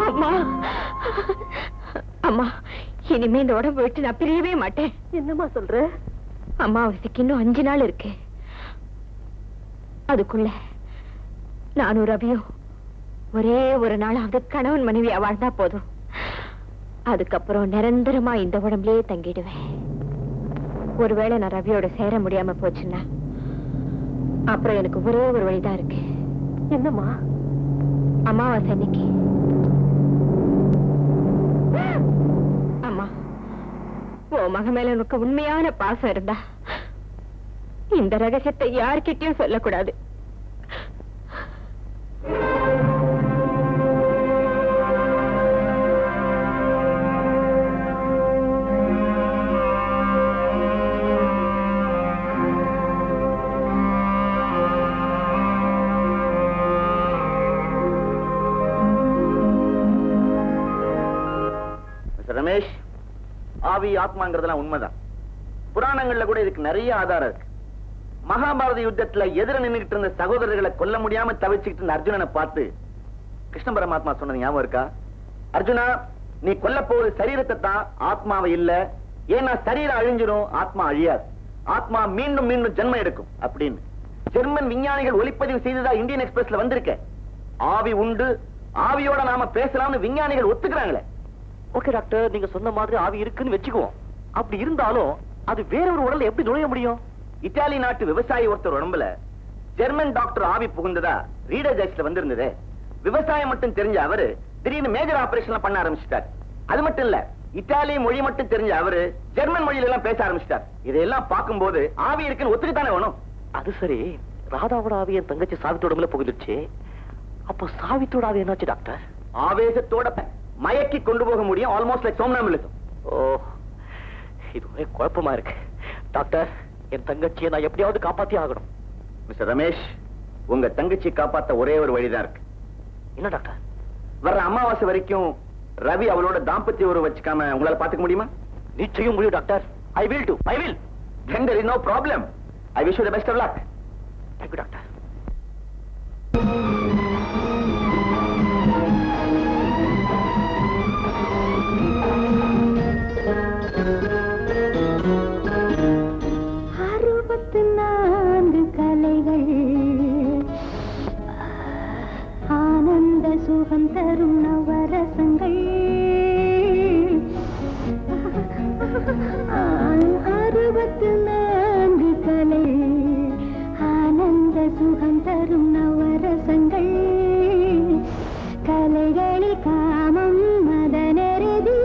அம்மா, அம்மா, இனிமே இந்த உடம்பு விட்டு நான் பிரியவே மாட்டேன். என்னம்மா சொல்ற? அம்மாவாசைக்கு இன்னும் 5 நாள் இருக்கு. அதுக்குள்ள நானும் ரவியும் ஒரே ஒரு நாளாவது கணவன் மனைவியா வாழ்ந்தா போதும். அதுக்கப்புறம் நிரந்தரமா இந்த உடம்புலயே தங்கிடுவேன். ஒருவேளை நான் ரவியோட சேர முடியாம போச்சுன்னா அப்புறம் எனக்கு ஒரே ஒரு வழிதான் இருக்கு. என்னம்மா? அமாவாசை அன்னைக்கு அம்மா, உன் மக மேல உனக்கு உண்மையான பாசம் இருந்தா இந்த ரகசியத்தை யார்கிட்டயும் சொல்லக்கூடாது. ஆவி ஆத்மாங்கிறதெல்லாம் உண்மைதான். புராணங்கள்ல கூட இதுக்கு நிறைய ஆதாரம் இருக்கு. மகாபாரத யுத்தத்துல எதிர நின்றுட்டு இருந்த சகோதரர்களை கொல்ல முடியாம தவிச்சுக்கிட்டு இருந்த அர்ஜுனனை பார்த்து கிருஷ்ண பரமாத்மா சொன்னது ஞாபகம் இருக்கா? அர்ஜுனா, நீ கொல்ல போவது சரீரத்தை தான், ஆத்மாவை இல்ல. ஏன்னா சரீரம் அழிஞ்சிடும், ஆத்மா அழியாது. ஆத்மா மீண்டும் மீண்டும் ஜென்மம் எடுக்கும் அப்படின்னு ஜெர்மன் விஞ்ஞானிகள் ஒளிப்பதிவு செய்ததா இந்தியன் எக்ஸ்பிரஸ்ல வந்திருக்க. ஆவி உண்டு, ஆவியோட நாம பேசலாம்னு விஞ்ஞானிகள் ஒத்துக்கிறாங்களே. ஓகே டாக்டர், நீங்க சொன்ன மாதிரி ஆவி இருக்குன்னு வச்சுக்குவோம். அப்படி இருந்தாலும் அது வேற ஒரு உடல்ல எப்படி நுழைய முடியும்? இத்தாலி நாட்டு விவசாயி ஒருத்தர் உடம்புல ஜெர்மன் டாக்டர் ஆவி புகுந்ததா ரீடர் டைஜஸ்ட்ல வந்திருந்தது. விவசாயம் மட்டும் தெரிஞ்ச அவரு திடீர்னு மேஜர் ஆபரேஷன் பண்ண ஆரம்பிச்சிட்டார். அது மட்டும் இல்ல, இத்தாலி மொழி மட்டும் தெரிஞ்ச அவரு ஜெர்மன் மொழியில எல்லாம் பேச ஆரம்பிச்சிட்டார். இதெல்லாம் பார்க்கும்போது ஆவி இருக்குன்னு ஒத்துக்கிட்டானே வேணும். அது சரி, ராதாவோட ஆவி என் தங்கச்சி சாவித்தோட உடம்புல புகுந்துருச்சு. அப்போ சாவித்தோட ஆவி என்னாச்சு டாக்டர்? ஆவேசத்தோட மயக்கி கொண்டு போக முடியும். Almost like சோம்னாமிலிசம். ஓ, இது ஒரே குழப்பமா இருக்கு. டாக்டர், என் தங்கச்சியை நான் எப்படியாவது காப்பாத்தி ஆகணும். மிஸ்டர் ரமேஷ், உங்க தங்கச்சி காப்பாத்த ஒரே ஒரு வழிதான் இருக்கு. என்ன டாக்டர்? வர்ற அமாவாசை வரைக்கும் ரவி அவளோட தாம்பத்திய உறவு வச்சுக்காம உங்களால பாத்துக்க முடியுமா? நிச்சயம் முடியும் doctor. I will do. I will. Then there is no problem. I wish you the best of luck. Thank you, doctor. ஆனந்த சுகம் தரும் நவரசங்கள் 64 கலை ஆனந்த சுகம் தரும் நவரசங்கள் கலைகளில் காமம் மதனெருதி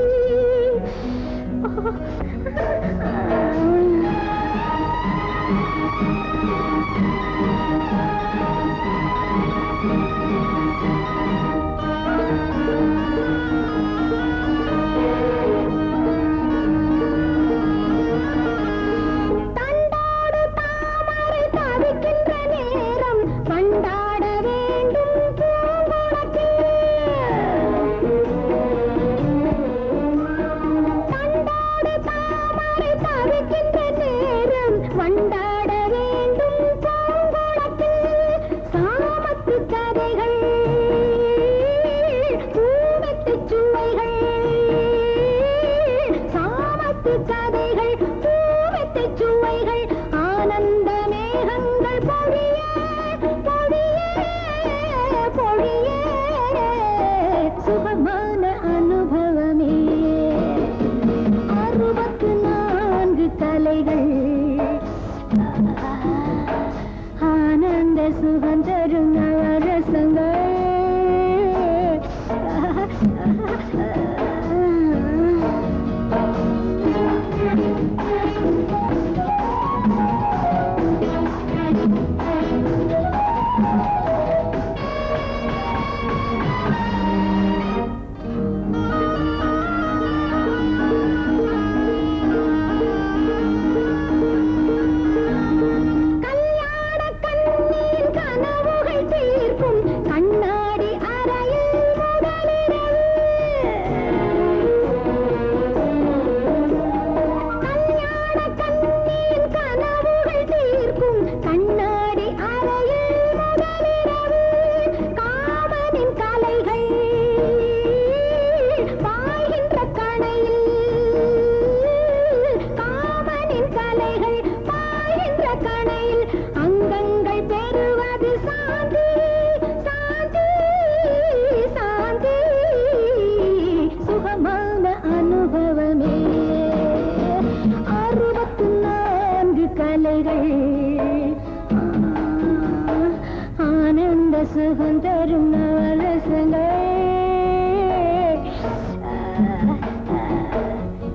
சுகந்தரும் நவரசங்கள்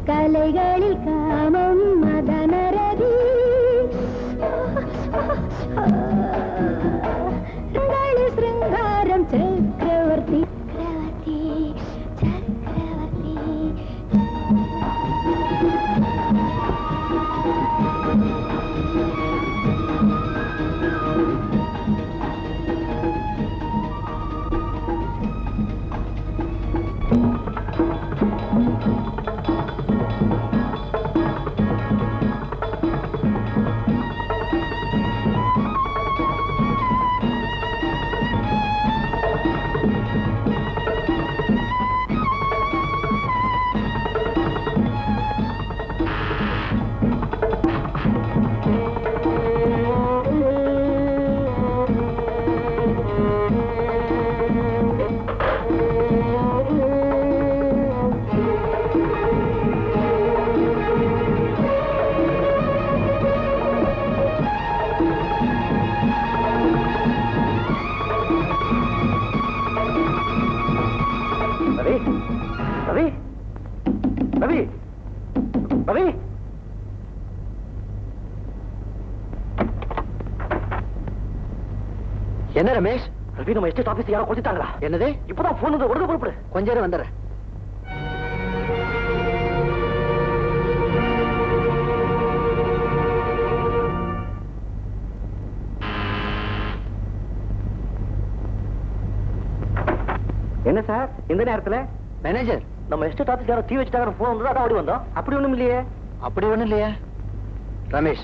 கலைகளில் காமம் மதனரதி சிருங்காரம் சக்கரவர்த்தி சக்கரவர்த்தி என்ன ரமேஷ்? ரவி, நம்ம எஸ்டேட் ஆபீஸ் யாரோ கொடுத்துட்டாங்களா? என்னது? இப்பதான் போன் வந்து உடனே புறப்படு. கொஞ்ச நேரம் வந்துடுறேன். என்ன சார் இந்த நேரத்துல? மேனேஜர், நம்ம எஸ்டேட் ஆபீஸ் யாரோ தீ வச்சுட்டாங்க, போன் வந்து அதான் ஓடி வந்தோம். அப்படி ஒண்ணும் இல்லையே. அப்படி ஒண்ணும் இல்லையா? ரமேஷ்,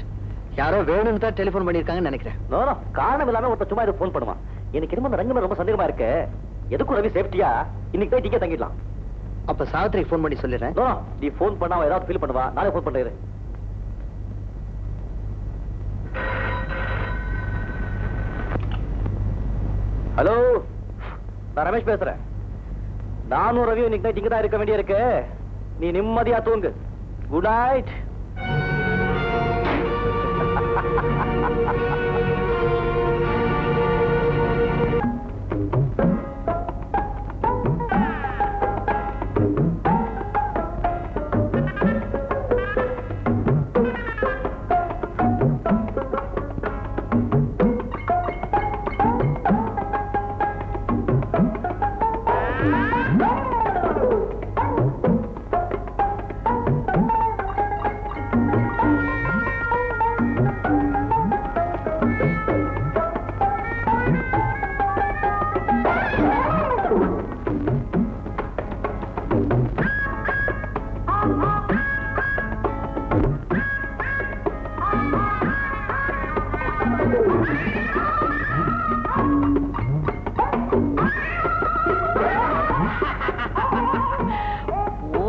யாரோ வேணும்னு தான் டெலிபோன் பண்ணிருக்காங்கன்னு நினைக்கிறேன். நோ காரணம் இல்லாம ஒருத்தர் சும்மா இதை போன் பண்ணுவான். எனக்கு என்னமோ அந்த ரங்கமே ரொம்ப சந்தேகமா இருக்கு. எதுக்கும் ரவி சேஃப்டியா இன்னைக்கு போய் டிக்கெட் தங்கிடலாம். அப்ப சாவித்திரிக்கு ஃபோன் பண்ணி சொல்லிடுறேன். நோ, நீ போன் பண்ணா அவ ஏதாவது ஃபீல் பண்ணுவா. நானே போன் பண்றேன். ஹலோ, நான் ரமேஷ் பேசுறேன். நானும் ரவி இன்னைக்கு நைட் இங்க தான் இருக்க வேண்டிய இருக்கு. நீ நிம்மதியா தூங்கு. Good night.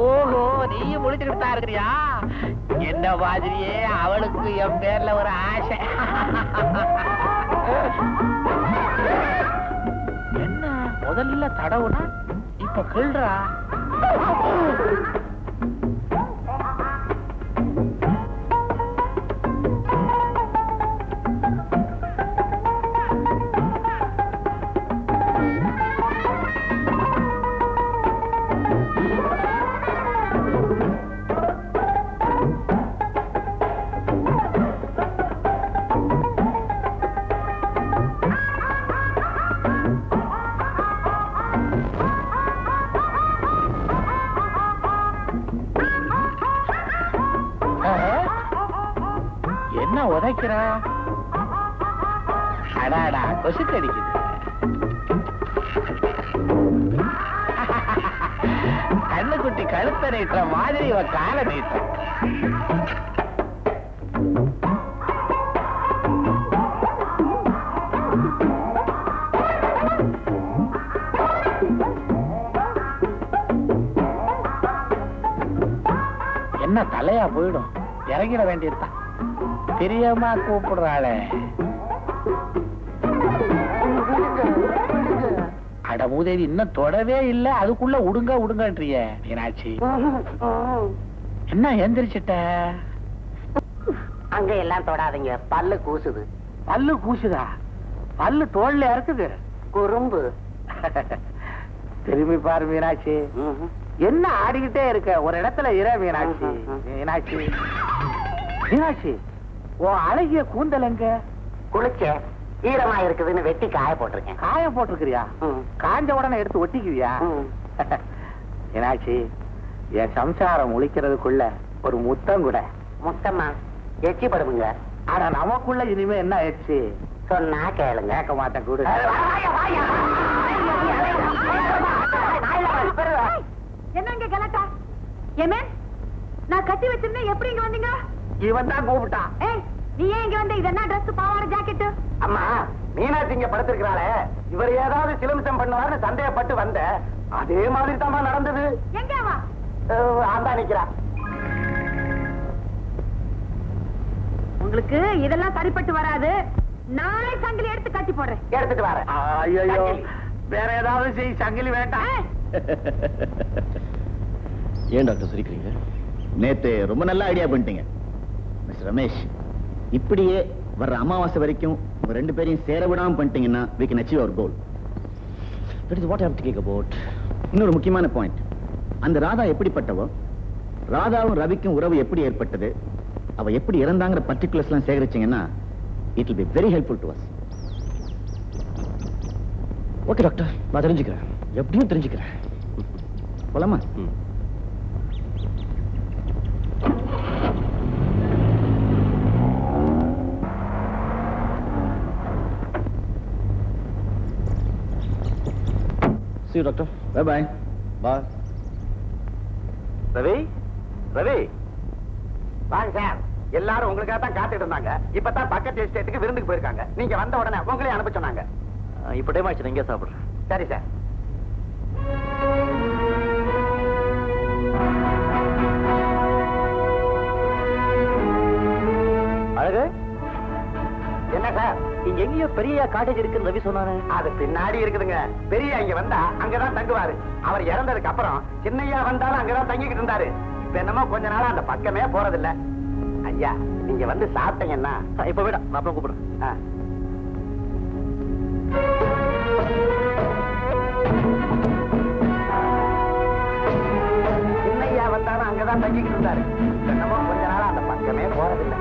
ஓஹோ, நீயும் முடிச்சுக்கிட்டு தான் இருக்கிறியா? என்ன மாதிரியே அவளுக்கு என் பேர்ல ஒரு ஆசை. என்ன முதல்ல தடவுனா இப்ப கிள்றா. என்ன உதைக்கிறா? அடாடா, கொசு கடிக்குது. கண்ணுக்குட்டி கழுத்த நீட்டுற மாதிரி இவ காலை நீட்ட. என்ன தலையா போயிடும், இறங்கிட வேண்டியதுதான். பிரியமா கூப்பிடுறாளே. அட மூதேவி, இன்னும் தொடவே இல்ல, அதுக்குள்ள உடுங்க உடுங்கன்றிய மீனாட்சி. என்ன எந்திரிச்சிட்ட? அங்க எல்லாம் தொடாதீங்க, பல்லு கூசுது. பல்லு கூசுதா? பல்லு தோல்ல இருக்குது. குறும்பு. திரும்பி பாரு மீனாட்சி. என்ன ஆடிக்கிட்டே இருக்க? ஒரு இடத்துல இர மீனாட்சி. மீனாட்சி, மீனாட்சி, ஓ அழகிய கூந்தல் எங்க? குளிச்ச ஈரமா இருக்குதுன்னு வெட்டி காய போட்டிருக்கேன். காய போட்டிருக்கிறியா? காஞ்ச உடனே எடுத்து ஒட்டிக்குவியா? மீனாட்சி, என் சம்சாரம் முழிக்கிறதுக்குள்ள ஒரு முத்தம் கூட. முத்தம்மா எச்சி படுமுங்க. ஆனா நமக்குள்ள இனிமே என்ன எச்சி? சொன்னா கேளுங்க. கேட்க மாட்டேன் கூட. என்னங்க கலட்டா? ஏமே, நான் கட்டி வச்சிருந்தேன், எப்படி இங்க வந்தீங்க? இவன் தான் கூப்பிட்டான். ஏய், நீ ஏன் இங்க வந்த? இது என்ன ட்ரெஸ், பாவாடை, ஜாக்கெட்? அம்மா, மீனாட்சி இங்க படுத்திருக்கிறாளே, இவர் ஏதாவது சிலம்சம் பண்ணுவார்னு சந்தேகப்பட்டு வந்த. அதே மாதிரி தான் நடந்தது. எங்க வா? அதான் நிக்கிறா. உங்களுக்கு இதெல்லாம் சரிப்பட்டு வராது. நானே சங்கிலி எடுத்து கட்டி போடுறேன். எடுத்துட்டு வரேன். ஐயோ, வேற ஏதாவது செய், சங்கிலி வேண்டாம். ஏய், ஏன் டாக்டர் சிரிக்கிறீங்க? நேத்து ரொம்ப நல்ல ஐடியா பண்ணிட்டீங்க மிஸ்டர் ரமேஷ். இப்படியே வர்ற அமாவாசை வரைக்கும் உங்க ரெண்டு பேரையும் சேர விடாம பண்ணிட்டீங்கன்னா we can achieve our goal. That is what I am thinking about. இன்னொரு முக்கியமான பாயிண்ட், அந்த ராதா எப்படிப்பட்டவோ, ராதாவும் ரவிக்கும் உறவு எப்படி ஏற்பட்டது, அவ எப்படி இறந்தாங்கிற பர்டிகுலர்ஸ் எல்லாம் சேகரிச்சீங்கன்னா it will be very helpful to us. Okay doctor, நான் தெரிஞ்சுக்கிறேன், எப்படியும் தெரிஞ்சுக்கிறேன். போலாமா? See you, doctor. Bye-bye. Bye. Ravi, Ravi, வாங்க சார். எல்லாரும் உங்களுக்காக தான் காத்துட்டு இருந்தாங்க. இப்பதான் பக்கத்து எஸ்டேட்டுக்கு விருந்துக்கு போயிருக்காங்க. நீங்க வந்த உடனே உங்களே அனுப்ப சொன்னாங்க. இப்போ டைம் ஆச்சு, எங்கே சாப்பிட்றேன்? சரி சார். அழகு, என்ன சார்? இங்க எங்கேயோ பெரிய காட்டேஜ் இருக்குன்னு ரவி சொன்னானே. அது பின்னாடி இருக்குதுங்க. பெரிய இங்க வந்தா அங்கதான் தங்குவாரு. அவர் இறந்ததுக்கு அப்புறம் சின்னையா வந்தாலும் அங்கதான் தங்கிக்கிட்டு இருந்தாரு. இப்ப என்னமோ கொஞ்ச நாளா அந்த பக்கமே போறதில்ல. ஐயா, நீங்க வந்து சாப்பிட்டீங்கன்னா இப்ப விட நான் அப்புறம் கூப்பிடுறேன். சின்னையா வந்தாலும் அங்கதான் தங்கிக்கிட்டு இருந்தாரு. இப்ப என்னமோ கொஞ்ச நாளா அந்த பக்கமே போறதில்லை.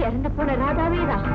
இறந்த போன ராதாவேதான்.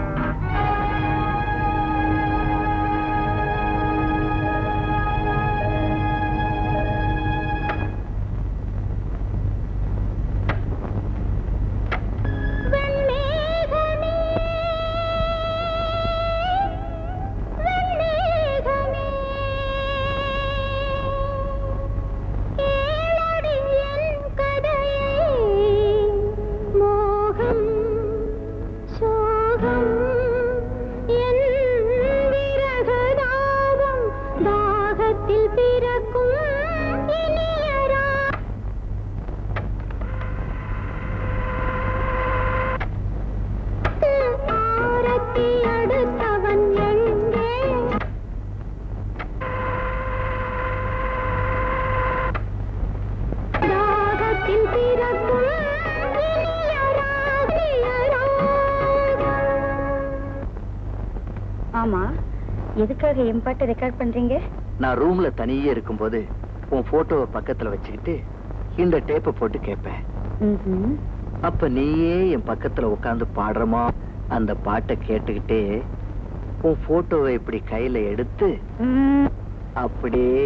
ஆமா, எதுக்காக என் பாட்டை ரெக்கார்ட் பண்றீங்க? நான் ரூம்ல தனியே இருக்கும்போது உன் போட்டோவை பக்கத்துல வச்சுக்கிட்டு இந்த டேப்பை போட்டு கேட்பேன். அப்ப நீயே என் பக்கத்துல உட்கார்ந்து பாடுறமா அந்த பாட்டை கேட்டுக்கிட்டே உன் போட்டோவை இப்படி கையில எடுத்து அப்படியே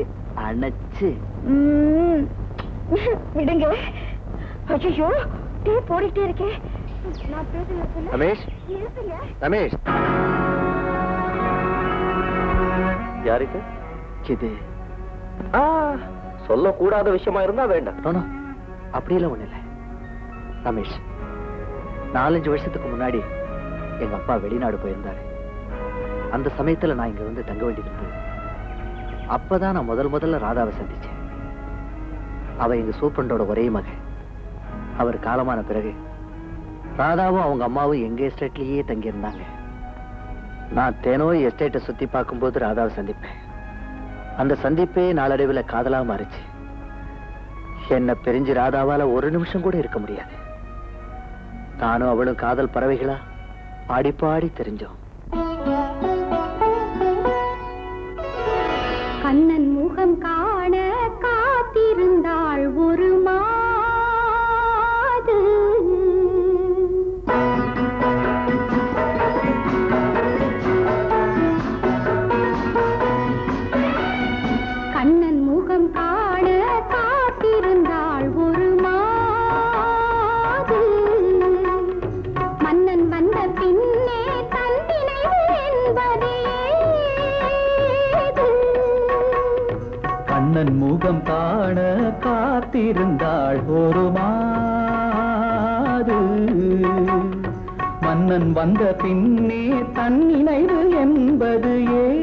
அணைச்சு விடுங்க. ஐயோ, டேப் ஓடிட்டே இருக்கே. நான் பேசுறேன். ரமேஷ், ரமேஷ், யாருக்கு இது சொல்லக்கூடாத விஷயமா இருந்தா வேண்டாம். அப்படியெல்லாம் ஒண்ணு இல்லை ரமேஷ். 4-5 வருஷத்துக்கு முன்னாடி எங்க அப்பா வெளிநாடு போயிருந்தாரு. அந்த சமயத்துல நான் இங்க வந்து தங்க வேண்டியது இருந்தது. அப்பதான் நான் முதல்ல ராதாவை சந்திச்சேன். அவ எங்க சூப்பரண்டோட ஒரே மகன். அவர் காலமான பிறகு ராதாவும் அவங்க அம்மாவும் எங்க எஸ்டேட்லயே தங்கி இருந்தாங்க. நான் தினம் எஸ்டேட்டை சுத்தி பார்க்கும்போது ராதாவை சந்திப்பேன். அந்த சந்திப்பே நாளடைவில் காதலா மாறிச்சு. என்ன பிரிஞ்சு ராதாவால ஒரு நிமிஷம் கூட இருக்க முடியாது. நானும் அவளும் காதல் பறவைகளா பாடி பாடி தெரிஞ்சோம். கண்ணன் முகம் காண காத்திருந்தாள் கண்ணன் முகம் காண காத்திருந்தாள் ஒரு மாது. மன்னன் வந்த பின்னே தன் நினைவு என்பது ஏது?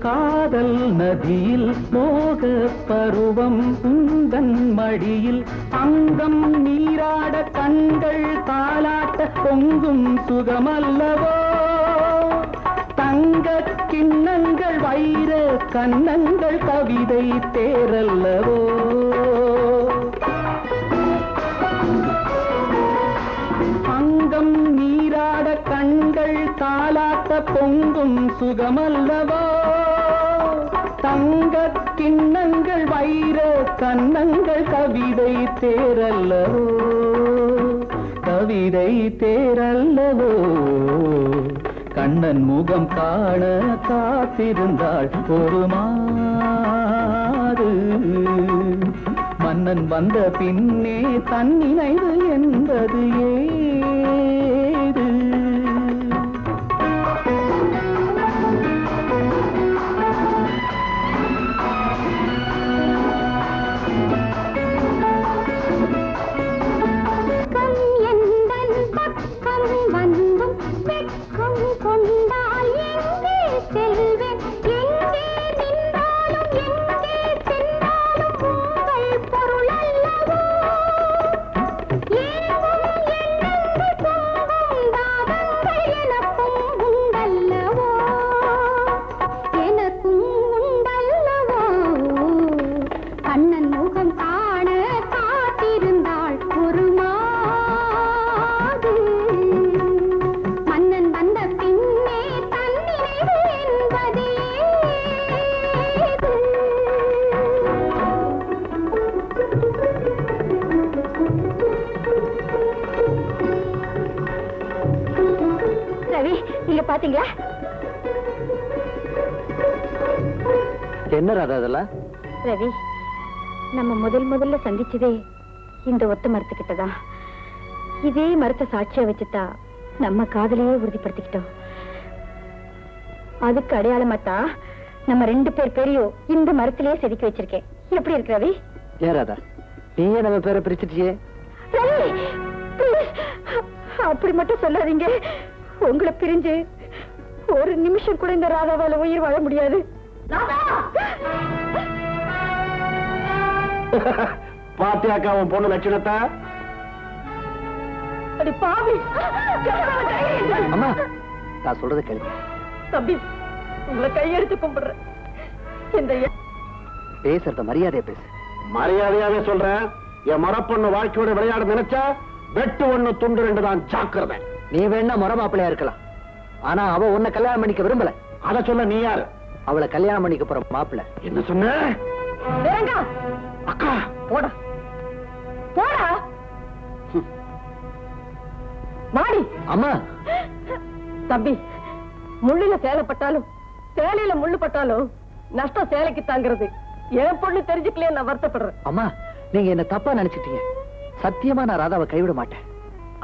காதல் நதியில் மோக பருவம் உந்தன் மடியில் அங்கம் நீராட கண்கள் தாலாட்ட பொங்கும் சுகமல்லவோ? தங்க கிண்ணங்கள் வைர கண்ணங்கள் கவிதை தேரல்லவோ? அங்கம் நீராட கண்கள் தாலாட்ட பொங்கும் சுகமல்லவோ? தங்க கிண்ணங்கள் வைர கண்ணங்கள் கவிதை தேரல்லவோ? கவிதை தேரல்லவோ? கண்ணன் முகம் காண காத்திருந்தாள் ஒரு மாது. மன்னன் வந்த பின்னே தன் நினைவு என்பது ஏது? பாத்தீங்களா? என்ன ராதா அதெல்லாம்? ரவி, நம்ம முதல்ல சந்திச்சதே இந்த ஒத்த மரத்துக்கிட்டதான். இதே மரத்தை சாட்சியா வச்சுட்டா நம்ம காதலையே உறுதிப்படுத்திக்கிட்டோம். அதுக்கு அடையாளமாத்தான் நம்ம 2 பேர் பேரையும் இந்த மரத்திலேயே செதுக்கி வச்சிருக்கேன். எப்படி இருக்கு ரவி? ஏன் ராதா, நீயே நம்ம பேரை பிரிச்சிட்டியே? ரவி, அப்படி மட்டும் சொல்லாதீங்க. உங்களை பிரிஞ்சு ஒரு நிமிஷம் கூட இந்த ராதாவால உயிர் வாழ முடியாது. பாத்தியாக்கா உன் பொண்ணு லட்சணத்தை? பாவி, அம்மா நான் சொல்றதை கேளுங்க. தம்பி, உங்களை கையெடுத்து கும்பிடுறேன். இந்த பேசுறத மரியாதையா பேசு. மரியாதையாவே சொல்றேன். என் மரப்பொண்ணு வாழ்க்கையோட விளையாட நினைச்சா வெட்டு 1 துண்டு 2 தான் ஜாக்கிரதை. நீ வேணா முறை மாப்பிள்ளையா இருக்கலாம், ஆனா அவ உன்னை கல்யாணம் பண்ணிக்க விரும்பல. அத சொல்ல நீ யாரு? அவளை கல்யாணம் பண்ணிக்க போற மாப்பிள்ளை. என்ன சொன்ன? அக்கா போடா போடா மாடி. அம்மா தம்பி, முள்ளில சேலைப்பட்டாலும் சேலையில முள்ளு பட்டாலும் நஷ்டம் சேலைக்கு தாங்கிறது. என் பொண்ணு தெரிஞ்சுக்கலையே நான் வருத்தப்படுறேன். அம்மா, நீங்க என்ன தப்பா நினைச்சிட்டீங்க. சத்தியமா நான் ராதாவை கைவிட மாட்டேன்.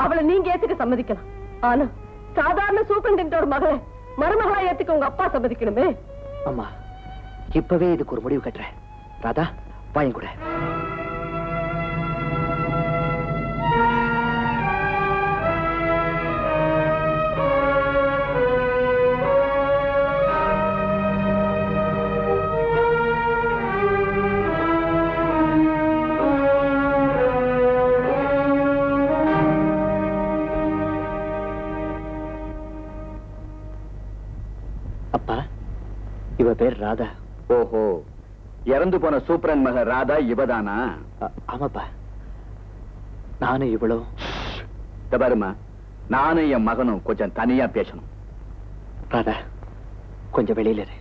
அவளை நீங்க ஏத்துக்க சம்மதிக்கலாம். ஆனா சாதாரண சூப்பரண்டோட மகளை மருமகளா ஏத்துக்க உங்க அப்பா சம்மதிக்கணுமே. அம்மா, இப்பவே இதுக்கு ஒரு முடிவு கட்டுறேன். ராதா, வாங்கி கூட. அப்பா, இவ பேர் ராதா. ஓஹோ, இறந்து போன சூப்பரன் மக ராதா இவதானா? ஆமாப்பா. நானும் இவ்வளவு. பாருமா, நானும் என் மகனும் கொஞ்சம் தனியா பேசணும். ராதா, கொஞ்சம் வெளியில இரு.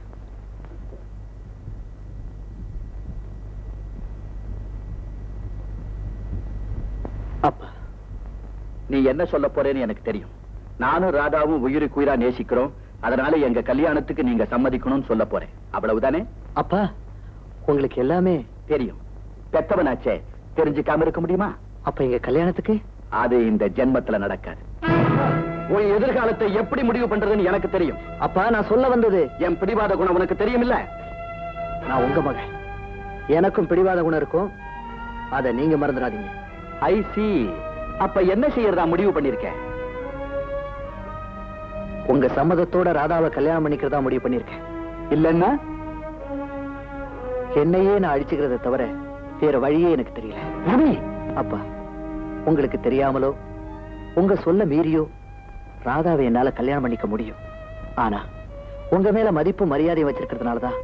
அப்பா, நீ என்ன சொல்ல போறேன்னு எனக்கு தெரியும். நானும் ராதாவும் உயிருக்கு உயிரா நேசிக்கிறோம். அதனால எங்க கல்யாணத்துக்கு நீங்க சம்மதிக்கணும்னு சொல்ல போறேன். அவ்வளவுதானே? அப்பா, உங்களுக்கு எல்லாமே தெரியும். பெத்தவனாச்சே, தெரிஞ்சுக்காம இருக்க முடியுமா? அப்ப எங்க கல்யாணத்துக்கு அது இந்த ஜென்மத்துல நடக்காது. உன் எதிர்காலத்தை எப்படி முடிவு பண்றதுன்னு எனக்கு தெரியும். அப்பா, நான் சொல்ல வந்தது, என் பிடிவாத குணம் உனக்கு தெரியும் இல்ல? நான் உங்க மகன். எனக்கும் பிடிவாத குணம் இருக்கும். அத நீங்க மறந்துடாதீங்க. ஐ சி. அப்ப என்ன செய்யறதா முடிவு பண்ணிருக்கேன்? உங்க சம்மதத்தோட ராதாவை கல்யாணம் பண்ணிக்கிறதா முடிவு பண்ணிருக்கேன். இல்லன்னா என்னையே நான் அழிச்சுக்கிறத தவிர வேற வழியே எனக்கு தெரியல. அப்பா, உங்களுக்கு தெரியாமலோ உங்க சொல்ல மீறியோ ராதாவை என்னால கல்யாணம் பண்ணிக்க முடியும். ஆனா உங்க மேல மதிப்பு மரியாதை வச்சிருக்கிறதுனாலதான்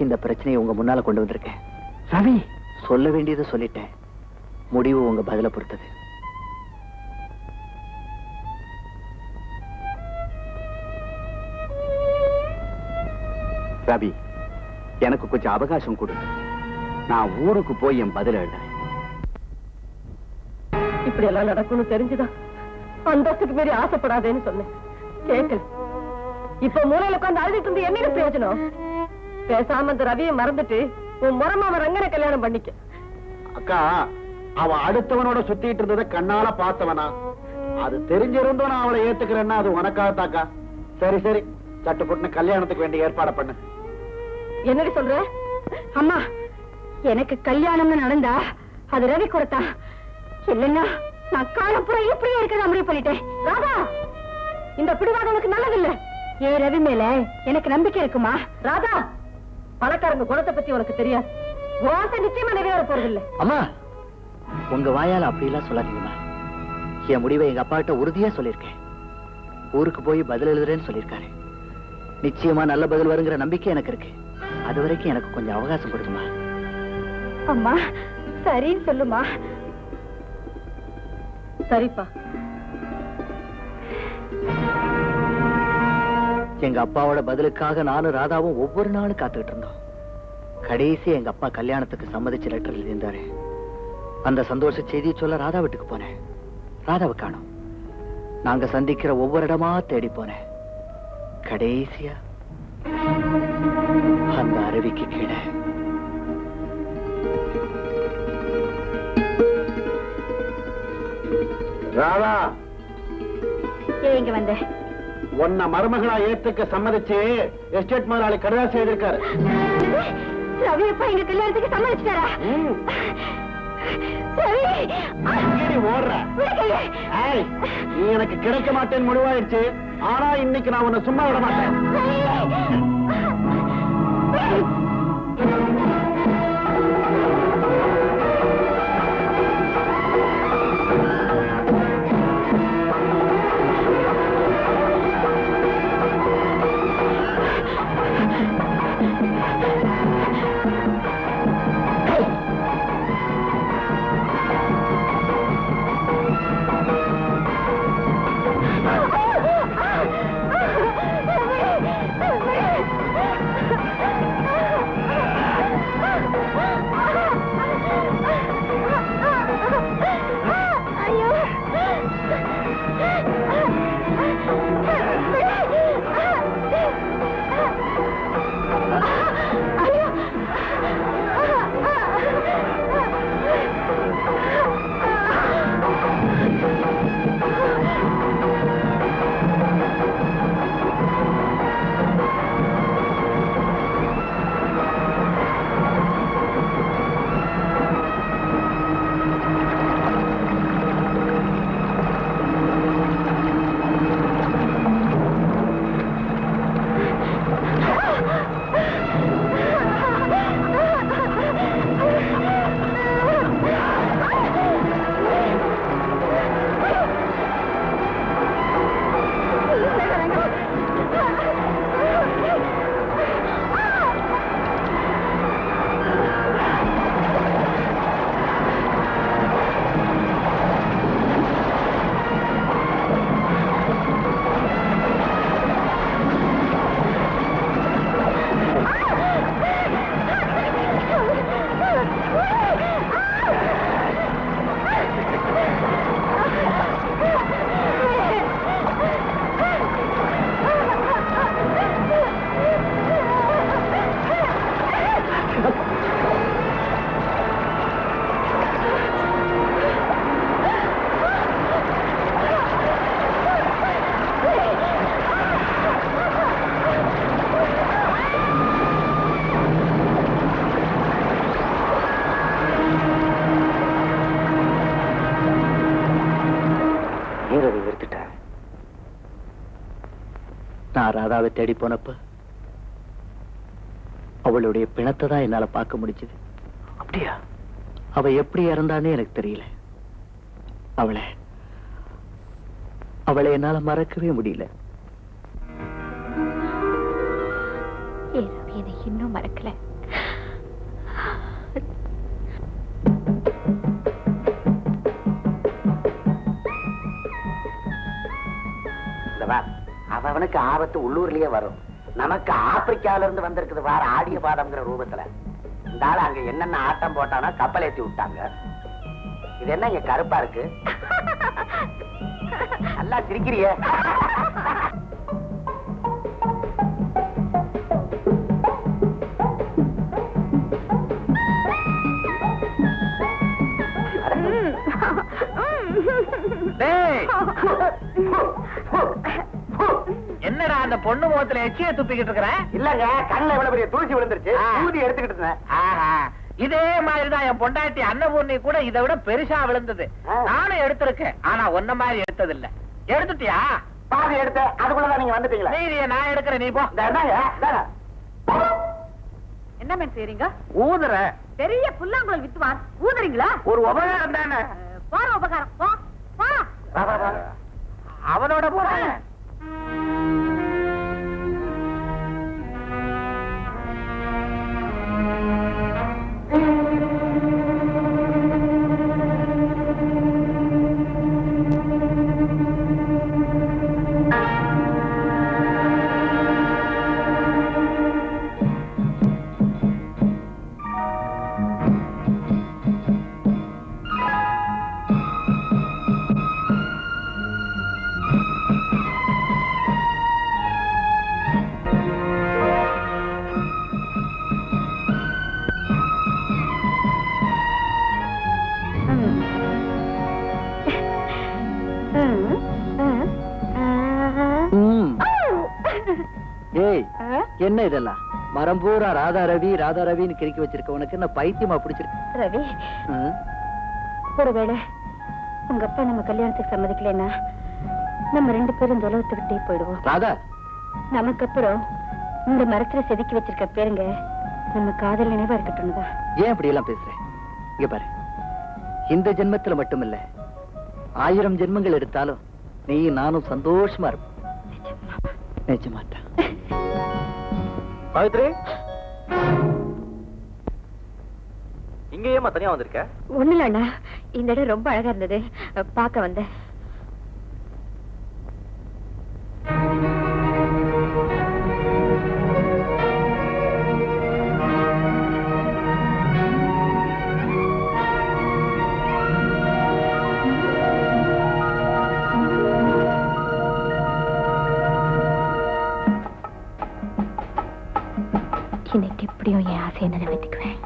இந்த பிரச்சனையை உங்க முன்னால கொண்டு வந்திருக்கேன். ரவி, சொல்ல வேண்டியதை சொல்லிட்டேன். முடிவு உங்க பதில பொறுத்தது. ரவி, எனக்கு கொஞ்சம் அவகாசம் கொடு. நான் ஊருக்கு போய் என் பதில் எழுதுறேன். இப்படி எல்லாம் நடக்கும்னு தெரிஞ்சுதான் அந்தஸ்துக்கு மீறி ஆசைப்படாதேன்னு சொன்னேன். கேட்கல. இப்ப மூலையில உட்கார்ந்து அழுதுட்டு இருந்து என்ன பிரயோஜனம்? பேசாம அந்த ரவியை மறந்துட்டு உன் முறமாவ ரங்கனை கல்யாணம் பண்ணிக்க. அக்கா, அவ அடுத்தவனோட சுத்திட்டு இருந்ததை கண்ணால பார்த்தவனா? அது தெரிஞ்சிருந்தோம் நான் அவளை ஏத்துக்கிறேன்னா அது உனக்காகத்தாக்கா. சரி சரி, சட்டுப்புட்டுன்னு கல்யாணத்துக்கு வேண்டிய ஏற்பாடு பண்ணு. என்னடி சொல்ற? அம்மா, எனக்கு கல்யாணம்னு நடந்தா அது ரவி கொடுத்தா. இல்லைன்னா நான் காலப்புறம் இப்படியே இருக்கிறதா முடிவு பண்ணிட்டேன். ராதா, இந்த பிடிவாதம் உனக்கு நல்லதில்லை. ஏ ரவி மேல எனக்கு நம்பிக்கை இருக்குமா? ராதா, பணக்காரங்க குணத்தை பத்தி உனக்கு தெரியாது. வாச நிச்சயமா நிறைவேற போறதில்லை. அம்மா, உங்க வாயால அப்படி எல்லாம் சொல்லாதீங்கம்மா. என் முடிவை எங்க அப்பா கிட்ட உறுதியா சொல்லியிருக்கேன். ஊருக்கு போய் பதில் எழுதுறேன்னு சொல்லியிருக்காரு. நிச்சயமா நல்ல பதில் வருங்கிற நம்பிக்கை எனக்கு இருக்கு. அது வரைக்கும் எனக்கு கொஞ்சம் அவகாசம் கொடுக்குமா? அம்மா, சரின்னு சொல்லுமா. சரிப்பா. எங்க அப்பாவோட பதிலுக்காக நானும் ராதாவும் ஒவ்வொரு நாளும் காத்துக்கிட்டு இருந்தோம். கடைசி எங்க அப்பா கல்யாணத்துக்கு சம்மதிச்சு லெட்டர் எழுதியிருந்தாரு. அந்த சந்தோஷ செய்தியை சொல்ல ராதா வீட்டுக்கு போனேன். ராதாவை காணோம். நாங்க சந்திக்கிற ஒவ்வொரு இடமா தேடி போனேன். கடைசியா அந்த அருவிக்கு கீழே. ராதா, இங்க வந்த உன்னை மருமகளா ஏத்துக்க சம்மதிச்சு எஸ்டேட் முதலாளி கடிதாசி எழுதிருக்காரு. ரவி அப்பா எங்க கல்யாணத்துக்கு சம்மதிச்சிட்டாரா? ஓடுற நீ எனக்கு கிடைக்க மாட்டேன்னு முடிவாயிடுச்சு. ஆனா இன்னைக்கு நான் உன்னை சும்மா விட மாட்டேன். ராதாவை தேடி போனப்ப அவளுடைய பிணத்தை தான் என்னால பார்க்க முடிஞ்சது. அப்படியா? அவ எப்படி இறந்தான்னு எனக்கு தெரியல. அவளை என்னால மறக்கவே முடியல. என்னை இன்னும் மறக்கல. அவனுக்கு ஆபத்து உள்ளூர்லயே வரும். நமக்கு ஆப்பிரிக்கால இருந்து வந்திருக்குது வார ஆடிய பாதம்ங்கிற ரூபத்துல. இந்த ஆளு அங்க என்னென்ன ஆட்டம் போட்டானோ கப்பல் ஏத்தி விட்டாங்க. இது என்ன இங்க கருப்பா இருக்கு? நல்லா சிரிக்கிறிய. என்னடா அந்த பொண்ணு முகத்துல எச்சிய துப்பிக்கிட்டு இருக்கிறேன்? இல்லங்க, கண்ணுல எவ்வளவு பெரிய தூசி விழுந்துருச்சு. ஊதி எடுத்துக்கிட்டு இருந்தேன். இதே மாதிரிதான் என் பொண்டாட்டி அன்னபூர்ணி கூட இதை விட பெருசா விழுந்தது. நானும் எடுத்திருக்கேன், ஆனா ஒன்ன மாதிரி எடுத்தது இல்ல. எடுத்துட்டியா? பாதி எடுத்த, அதுக்குள்ளதான் நீங்க வந்துட்டீங்களா? நீதிய நான் எடுக்கிறேன், நீ போ. என்ன மேன் செய்றீங்க? ஊதுற பெரிய புல்லாங்குழல் வித்துவான் ஊதுறீங்களா? ஒரு உபகாரம் தானே. போற உபகாரம் போ போ. அவனோட போறேன். என்ன இதெல்லாம்? மரம் பூரா ராதா ரவின்னு கிறுக்கி வச்சிருக்க உனக்கு என்ன பைத்தியமா பிடிச்சிருக்கு? ரவி, ஒருவேளை உங்க அப்பா நம்ம கல்யாணத்துக்கு சம்மதிக்கலன்னா நம்ம 2 பேரும் இந்த உலகத்தை விட்டே போயிடுவோம். ராதா, நமக்கு அப்புறம் இந்த மரத்துல செதுக்கி வச்சிருக்க பேருங்க நம்ம காதல் நினைவா இருக்கட்டும் தான். ஏன் இப்படி எல்லாம் பேசுறேன்? இங்க பாரு, இந்த ஜென்மத்துல மட்டும் இல்ல, 1000 ஜென்மங்கள் எடுத்தாலும் நீ நானும் சந்தோஷமா இருப்போம். நிஜமாட்டா? சாவித்ரி, இங்க ஏமா தனியா வந்திருக்க? ஒண்ணு இல்ல அண்ணா, இந்த இடம் ரொம்ப அழகா இருந்தது, பார்க்க வந்தேன். இன்னைக்கு எப்படியும் என் ஆசையை நிறைவேற்றிக்குவேன்.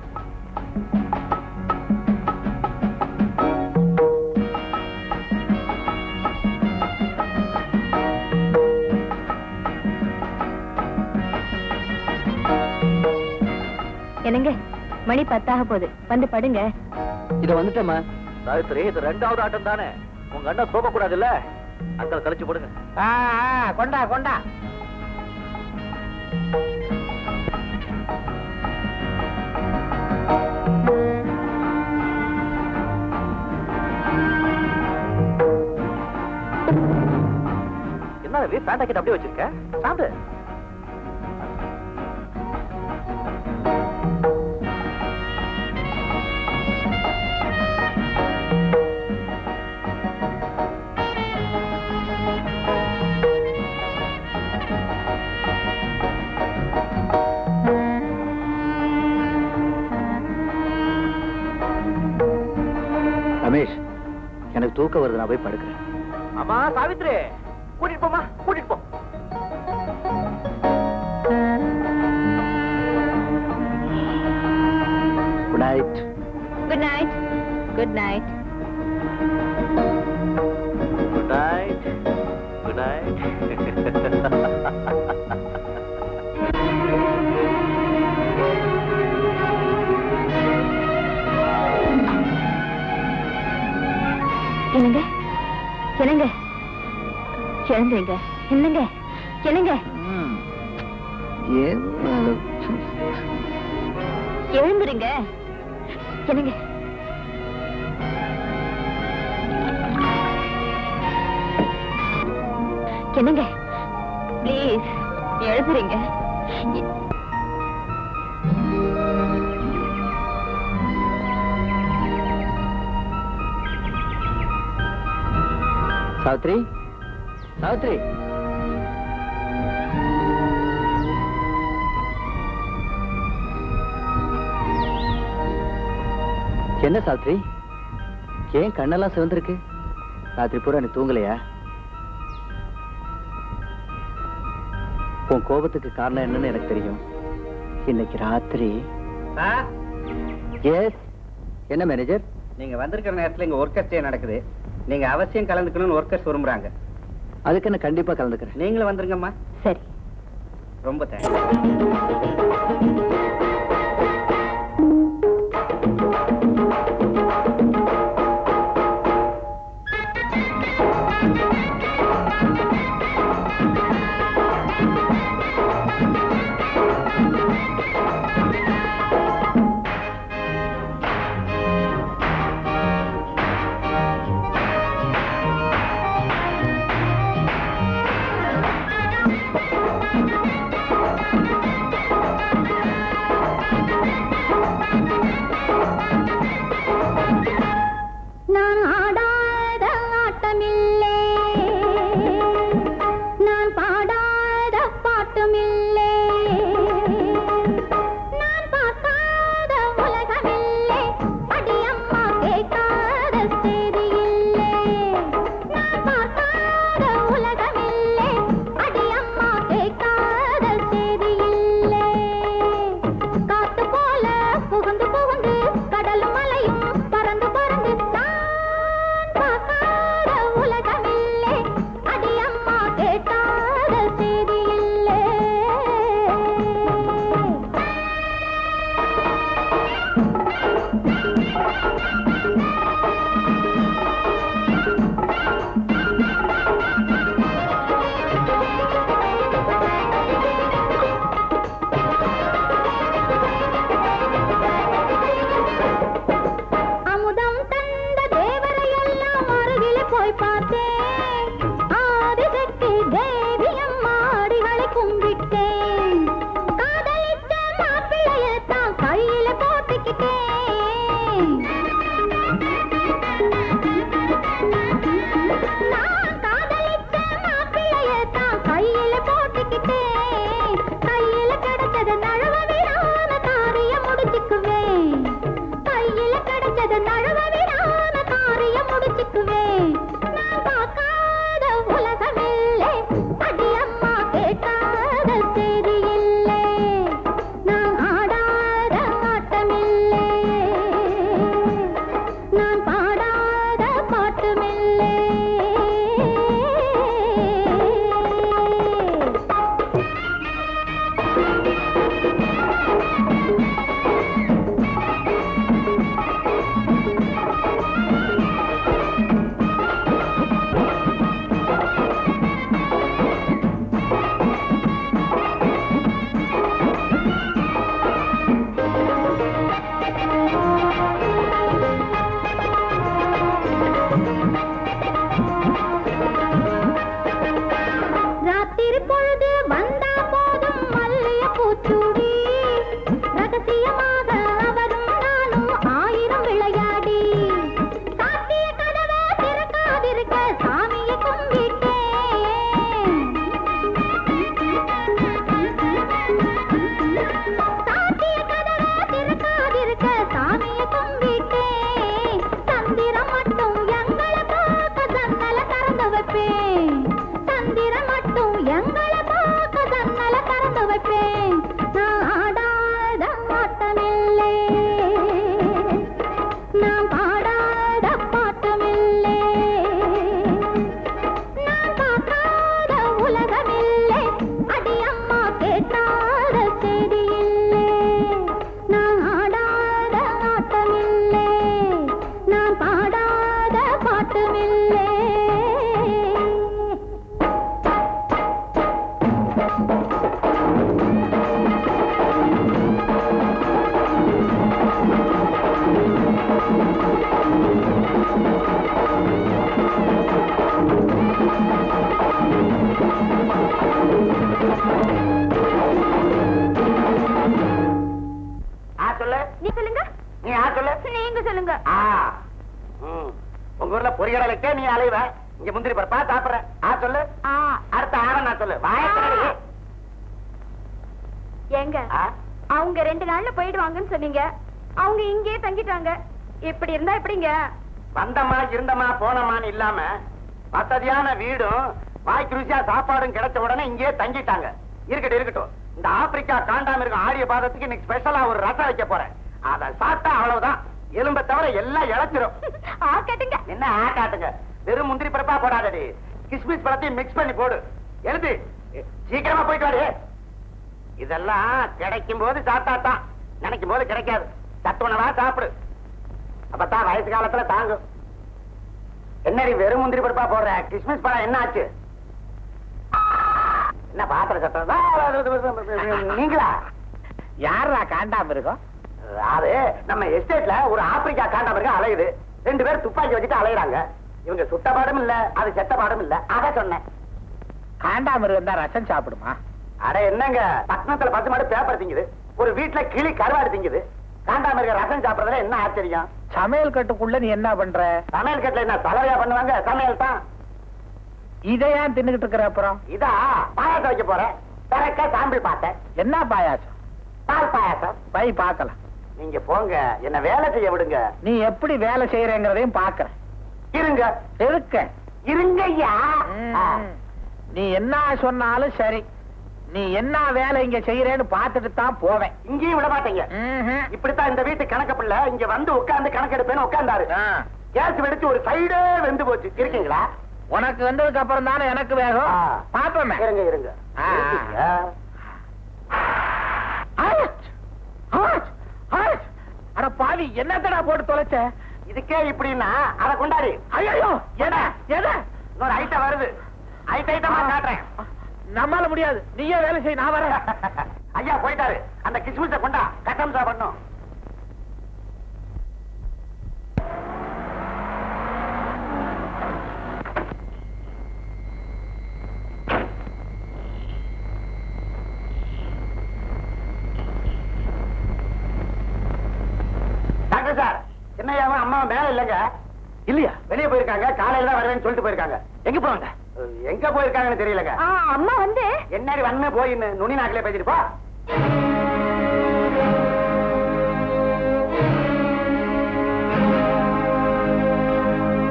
என்னங்க, மணி 10 போகுது, வந்து படுங்க. இத வந்துட்டேம்மா. சாவித்ரி, இது 2வது ஆட்டம் தானே, உங்க அண்ணன் தோக்க கூடாது இல்ல? அங்க கழிச்சு போடுங்க. கொண்டா கொண்டா. என்ன பேண்டா கிட்ட அப்படியே வச்சிருக்க? சாப்பிடு. ரமேஷ், எனக்கு தூக்கம் வருது, நான் போய் படுக்கிறேன். அம்மா சாவித்ரி, கூட்டிட்டு போமா, கூட்டிட்டு போ. Good night. Good night. Good night. Good night. Good night. என்னங்க என்னங்க எழுந்துங்க, என்னங்க என்னங்க? எழுந்துருங்க. என்னங்க என்னங்க ப்ளீஸ் எழுதுறீங்க. சாவித்ரி, சாவித்ரி, என்ன சாவித்ரி, ஏன் கண்ணெல்லாம் சிவந்திருக்கு? ராத்திரி பூரா நீ தூங்கலையா? உன் கோபத்துக்கு காரணம் என்னன்னு எனக்கு தெரியும். இன்னைக்கு ராத்திரி. எஸ், என்ன மேனேஜர்? நீங்க வந்திருக்கிற நேரத்துல இங்க ஒர்க்கர்ஸ் டே நடக்குது. நீங்க அவசியம் கலந்துக்கணும்னு ஒர்க்கர்ஸ் விரும்புறாங்க. அதுக்கு என்ன கண்டிப்பா கலந்துக்கிறேன். நீங்களும் வந்துருங்கம்மா. சரி. ரொம்ப தேங்க்ஸ். எங்களை பார்க்க ஜன்னல திறந்து வைப்பேன். நான் ஆடாத ஆட்டமில்லை. நீ சொல்லுங்க. நீ யார் சொல்லு? நீங்க சொல்லுங்க. உங்க ஊர்ல பொறிகடலுக்கே நீ அலைவ, இங்க முந்திரி பருப்பா சாப்பிடுற. சொல்லு. அடுத்த ஆட நான் சொல்லு. எங்க அவங்க 2 நாள்ல போயிடுவாங்கன்னு சொன்னீங்க, அவங்க இங்கே தங்கிட்டாங்க. இப்படி இருந்தா எப்படிங்க? வந்தமா இருந்தமா போனமான்னு இல்லாம வசதியான வீடும் வாய்க்கு ருசியா சாப்பாடும் கிடைச்ச உடனே இங்கே தங்கிட்டாங்க. இருக்கட்டும். இந்த ஆப்பிரிக்கா காண்டாமிருகம் ஆரிய பாதத்துக்கு இன்னைக்கு ஸ்பெஷலா ஒரு ரசம் வைக்க போறேன். அத சாப்பிட்டா அவ்வளவுதான், எலும்ப தவிர எல்லாம் இழைச்சிரும். ஆக்காட்டுங்க. என்ன ஆக்காட்டுங்க? வெறும் முந்திரி பருப்பா போடாதடி, கிஸ்மிஸ் பழத்தையும் மிக்ஸ் பண்ணி போடு. எழுது, சீக்கிரமா போயிட்டு வாரு. இதெல்லாம் கிடைக்கும் போது சாப்பிட்டாதான், நினைக்கும் போது கிடைக்காது. சத்துணவா சாப்பிடு, அப்பதான் வயசு காலத்துல தாங்கும். என்னடி வெறும் முந்திரி பருப்பா போடுற? கிஸ்மிஸ் பழம் என்ன ஆச்சு? என்ன பாத்திர சத்தம்? நீங்களா? யாரா காண்டாமிருகம்? அது நம்ம எஸ்டேட்ல ஒரு ஆப்பிரிக்கா காண்டாமிருகம் அலையுது. 2 பேர் துப்பாக்கி வச்சுட்டு அலையுறாங்க. இவங்க சுட்ட பாடும் இல்ல, அது செத்த பாடும் இல்ல. அத சொன்னேன். காண்டாமிருகம் தான் ரசம் சாப்பிடுமா? அட என்னங்க, பட்டணத்துல 10 மாடு பேப்பர் திங்குது, ஒரு வீட்டுல கிளி கருவாடு திங்குது. காண்டாமிருக ரசம் சாப்பிடுறதுல என்ன ஆச்சரியம்? சமையல் கட்டுக்குள்ள நீ என்ன பண்ற? சமையல் கட்டுல என்ன தலையா பண்ணுவாங்க? சமையல் தான். இதையா தின்னுகிட்டு இருக்கிற? அப்புறம் இதா பாயாசம் வைக்க போறேன். பிறக்க சாம்பிள் பார்த்தேன். என்ன பாயாசம்? பால் பாயாசம். பை பார்க்கலாம். நீங்க போங்க, என்ன வேலை செய்ய விடுங்க. நீ எப்படி வேலை செய்யறங்கிறதையும் பாக்குறேன். இருங்க இருங்க ஐயா. நீ என்ன சொன்னாலும் சரி, நீ என்ன வேலை இங்க செய்யறேன்னு பாத்துட்டு தான் போவேன். இங்கேயும் விட மாட்டீங்க. இப்படித்தான் இந்த வீட்டு கணக்கு பிள்ளை இங்க வந்து உட்கார்ந்து கணக்கெடுப்பேன்னு உட்கார்ந்தாரு. கேஸ் வெடிச்சு ஒரு சைடே வெந்து போச்சு. இருக்கீங்களா? உனக்கு வந்ததுக்கு அப்புறம் தானே எனக்கு வேகம். பாப்போமே. இருங்க. அட பாவி, என்னத்தடா போட்டு தொலைச்ச? இதுக்கே இப்படின்னா அதை கொண்டாடி. ஐயோ, இன்னொரு ஐட்டம் வருது. ஐட்டமா காட்டுறேன். நம்மால முடியாது, நீயே வேலை செய், நான் வரேன். ஐயா போயிட்டாரு. அந்த கிஸ்மிஸ கொண்டா, கட்டம் சாப்பிடணும். டாக்டர் சார், சின்னையாவும் அம்மாவும் மேல இல்லங்க. இல்லையா? வெளியே போயிருக்காங்க. காலையில தான் வருவேன்னு சொல்லிட்டு போயிருக்காங்க. எங்க போவாங்க? எங்க போயிருக்காங்கன்னு தெரியலங்க. அம்மா வந்து என்னடி வந்து போய் நுனி நாக்கிலே பேசிட்டு போ.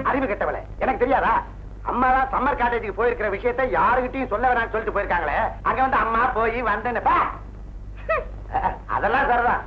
அறிவு கெட்டவளே, எனக்கு தெரியாதா? அம்மா தான் சம்மர் காட்டேஜுக்கு போயிருக்கிற விஷயத்தை யாருகிட்டையும் சொல்ல வேணாம்னு சொல்லிட்டு போயிருக்காங்களே. அங்க வந்து அம்மா போய் வந்தேன்னு அதெல்லாம் சரிதான்.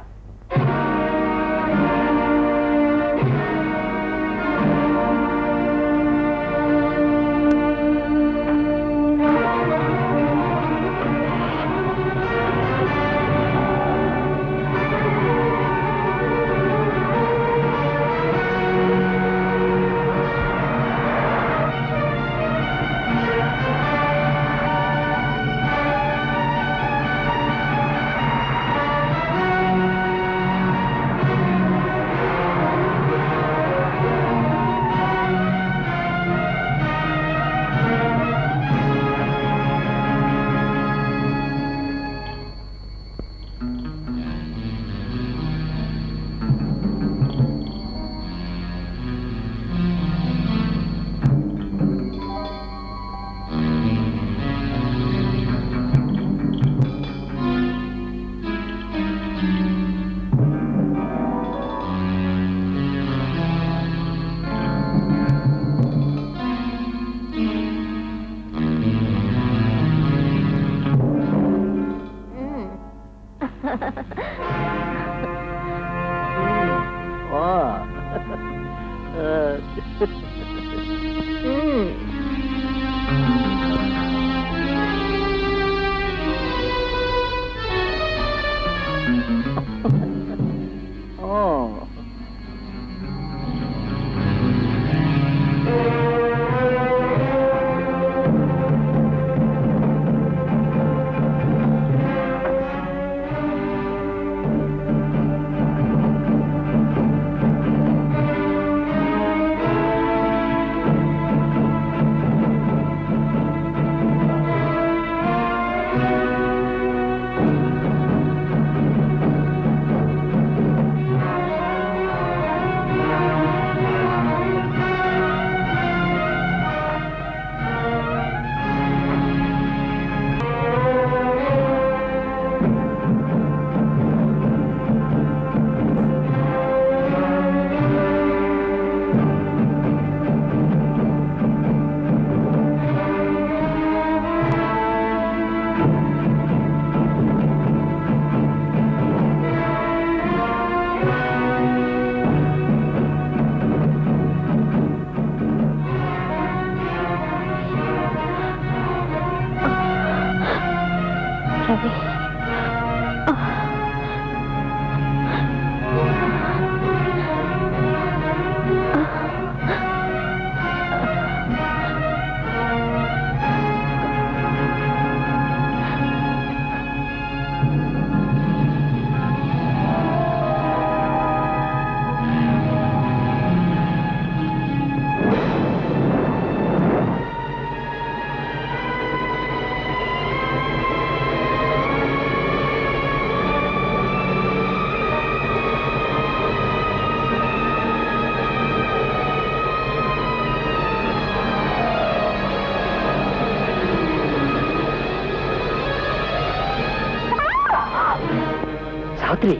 சாவித்ரி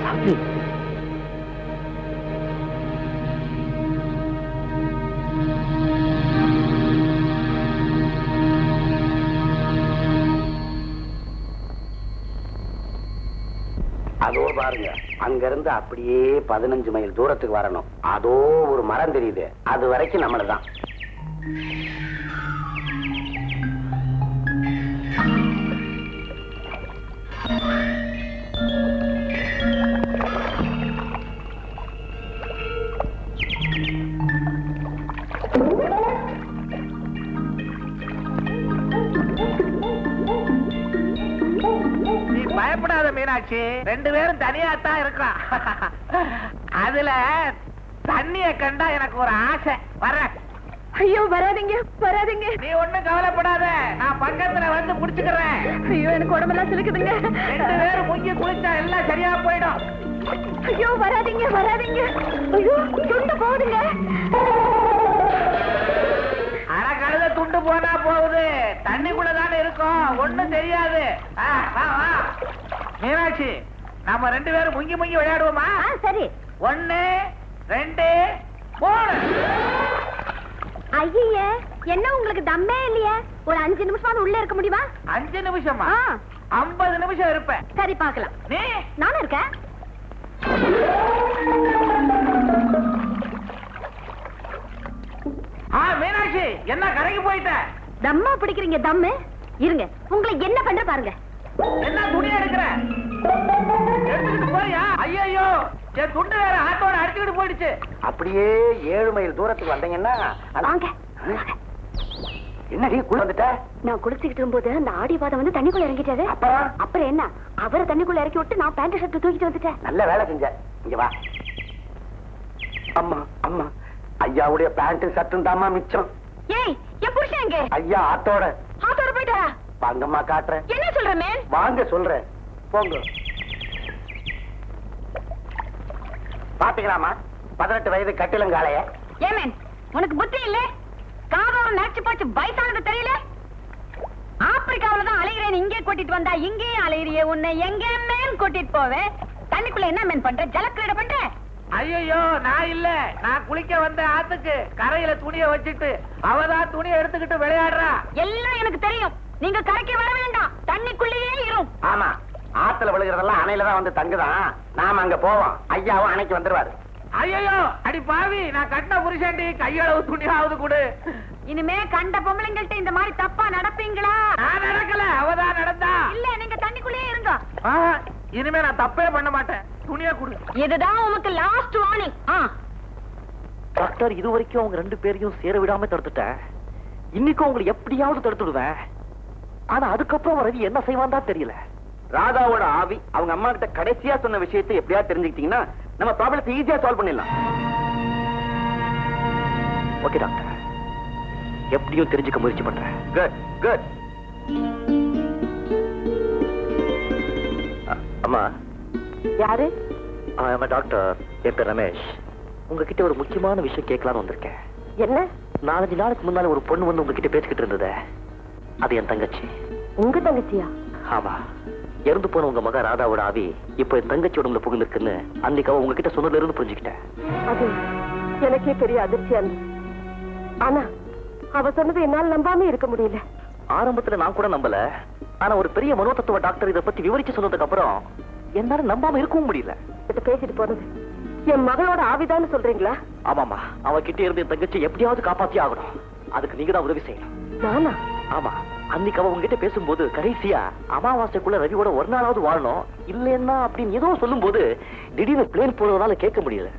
சாவித்ரி அதோ பாருங்க, அங்க இருந்து அப்படியே 15 மைல் தூரத்துக்கு வரணும். அதோ ஒரு மரம் தெரியுது, அது வரைக்கும் நம்மளதான். பயப்படாத மீனாட்சி, 2 பேரும் தனியாத்தான் இருக்கான். அதுல தண்ணிய கண்டா எனக்கு ஒரு ஆசை. வர. ஐயோ வராதீங்க வராதீங்க. நீ ஒண்ணும் கவலைப்படாத, நான் பக்கத்துல வந்து புடிச்சுக்கிறேன். ஐயோ எனக்கு உடம்பெல்லாம் சிலுக்குதுங்க. 2 பேரும் முங்கி குளிச்சா எல்லாம் சரியா போயிடும். ஐயோ வராதீங்க வராதீங்க. ஐயோ துண்டு போடுங்க. கழுத துண்டு போனா போகுது, தண்ணிக்குள்ளதானே இருக்கும், ஒண்ணும் தெரியாது. மீனாட்சி, நம்ம 2 பேரும் முங்கி முங்கி விளையாடுவோமா? சரி. 1 2 3. ஐயே என்ன உங்களுக்கு தம்மே இல்லையே? ஒரு 5 நிமிஷம் உள்ள இருக்க முடியுமா? 5 நிமிஷமா? 50 நிமிஷம் இருப்பேன். சரி பார்க்கலாம். நீ? நானும் இருக்கேன். மீனாட்சி, என்ன கரைக்கு போயிட்ட? தம்மா பிடிக்கிறீங்க தம்மு? இருங்க உங்களை என்ன பண்ற பாருங்க. என்ன துணி எடுக்கிற? எடுத்துக்கிட்டு போறியா? ஐயோ, என் துண்டு வேற ஆட்டோட அடிச்சுக்கிட்டு போயிடுச்சு. அப்படியே 7 மைல் தூரத்துக்கு வந்தீங்கன்னா வாங்க. என்னடி குள்ள வந்துட்ட? நான் குளிச்சுக்கிட்டு இருக்கும்போது அந்த ஆடிவாதம் வந்து தண்ணிக்குள்ள இறங்கிட்டாரு. அப்புறம் என்ன, அவரை தண்ணிக்குள்ள இறக்கி விட்டு நான் பேண்ட் ஷர்ட் தூக்கிட்டு வந்துட்டேன். நல்ல வேலை செஞ்ச. இங்க வா. அம்மா அம்மா, ஐயாவுடைய பேண்ட் ஷர்ட்டும் தாமா மிச்சம். ஏய் என் புருஷன் எங்க? ஐயா ஆட்டோட போயிட்டாரா? வாங்கம்மா காட்டுறேன். என்ன சொல்ற மேல்? வாங்க சொல்றேன், போங்க. பாத்தீங்களாமா 18 வயது கட்டிலங்காலைய? ஏமேன் உனக்கு புத்தி இல்ல? காதோரம் நடிச்சு போச்சு, வயசானது தெரியல? ஆப்பிரிக்காவில தான் அலைகிறேன், இங்கே கூட்டிட்டு வந்தா இங்கேயும் அலையிறிய, உன்னை எங்க மேன் கூட்டிட்டு போவேன். தண்ணிக்குள்ள என்ன மேன் பண்ற? ஜலக்கிரீட பண்ற? ஐயோ, நான் இல்ல, நான் குளிக்க வந்த ஆத்துக்கு கரையில துணிய வச்சுட்டு அவதான் துணியை எடுத்துக்கிட்டு விளையாடுறா. எல்லாம் எனக்கு தெரியும். நீங்க கரைக்கு வர வேண்டாம், தண்ணிக்குள்ளேயே இரும். ஆமா, ஆத்துல விழுகிறதெல்லாம் அணையில தான் வந்து தங்குதான். நாம அங்க போவோம், ஐயாவும் அணைக்கு வந்துருவாரு. ஐயோ, அடி பாவி, நான் கட்டின புருஷன்டி, கையளவு துணியாவது கொடு. இனிமே கண்ட பொம்பளைங்கள்ட்ட இந்த மாதிரி தப்பா நடப்பீங்களா? நான் நடக்கல, அவதான் நடந்தா. இல்ல நீங்க தண்ணிக்குள்ளேயே இருங்க. இனிமே நான் தப்பே பண்ண மாட்டேன், துணியா கொடு. இதுதான் உனக்கு லாஸ்ட் வார்னிங். டாக்டர், இது வரைக்கும் அவங்க 2 பேரையும் சேர விடாம தடுத்துட்டேன். இன்னைக்கும் உங்களை எப்படியாவது தடுத்துடுவேன். ஆனா அதுக்கப்புறம் ரவி என்ன செய்வான் தான் தெரியல. ராதாவோட ஆவி அவங்க அம்மா கிட்ட கடைசியா சொன்ன விஷயத்தை எப்படியா தெரிஞ்சுக்கிட்டீங்கன்னா நம்ம ப்ராப்ளத்தை ஈஸியா சால்வ் பண்ணிடலாம். ஓகே டாக்டர், எப்படியும் தெரிஞ்சுக்க முயற்சி பண்றேன். Good good. அம்மா. யாரு? டாக்டர், என் பேர் ரமேஷ். உங்ககிட்ட ஒரு முக்கியமான விஷயம் கேட்கலான்னு வந்திருக்கேன். என்ன? 4-5 நாளுக்கு முன்னால ஒரு பொண்ணு வந்து உங்ககிட்ட பேசிக்கிட்டு இருந்தது. அது என் தங்கச்சி. உங்க தங்கச்சியா? ஆமா, இறந்து போன உங்க மக ராதாவோட ஆவி இப்ப என் தங்கச்சி உடம்புல புகுந்திருக்குன்னு அன்னைக்கு அவ உங்ககிட்ட சொன்னதுல இருந்து புரிஞ்சுக்கிட்டேன். அது எனக்கே பெரிய அதிர்ச்சியா இருந்துச்சு. ஆனா அவ சொன்னது என்னால நம்பாம இருக்க முடியல. ஆரம்பத்துல நான் கூட நம்பல. ஆனா ஒரு பெரிய மனோதத்துவ டாக்டர் இதை பத்தி விவரிச்சு சொன்னதுக்கு அப்புறம் என்னால நம்பாம இருக்கவும் முடியல. பேசிட்டு போனது என் மகளோட ஆவிதான்னு சொல்றீங்களா? ஆமாமா, அவகிட்ட இருந்து என் தங்கச்சி எப்படியாவது காப்பாத்தி ஆகணும். அதுக்கு நீங்க தான் உதவி செய்யணும். நானா? ஆமா, அன்னைக்கு அவ உங்ககிட்ட பேசும்போது கடைசியா அமாவாசைக்குள்ள ரவியோட ஒரு நாளாவது வாழணும் இல்லைன்னா அப்படின்னு ஏதோ சொல்லும் போது திடீர்னு பிளேன் போறதுனால கேட்க முடியல.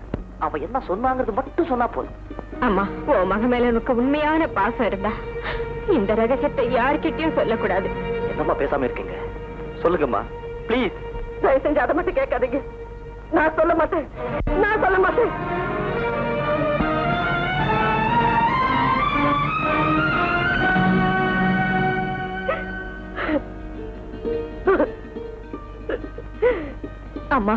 அவ என்ன சொன்னாங்கிறது மட்டும் சொன்னா போதும். ஆமா, உன் மக மேல எனக்கு உண்மையான பாசம் இருந்தா இந்த ரகசியத்தை யார்கிட்டயும் சொல்லக்கூடாது. என்னம்மா பேசாம இருக்கீங்க? சொல்லுங்கம்மா ப்ளீஸ். தயவு செஞ்சு அதை மட்டும் கேட்காதீங்க. நான் சொல்ல மாட்டேன், நான் சொல்ல மாட்டேன். அம்மா,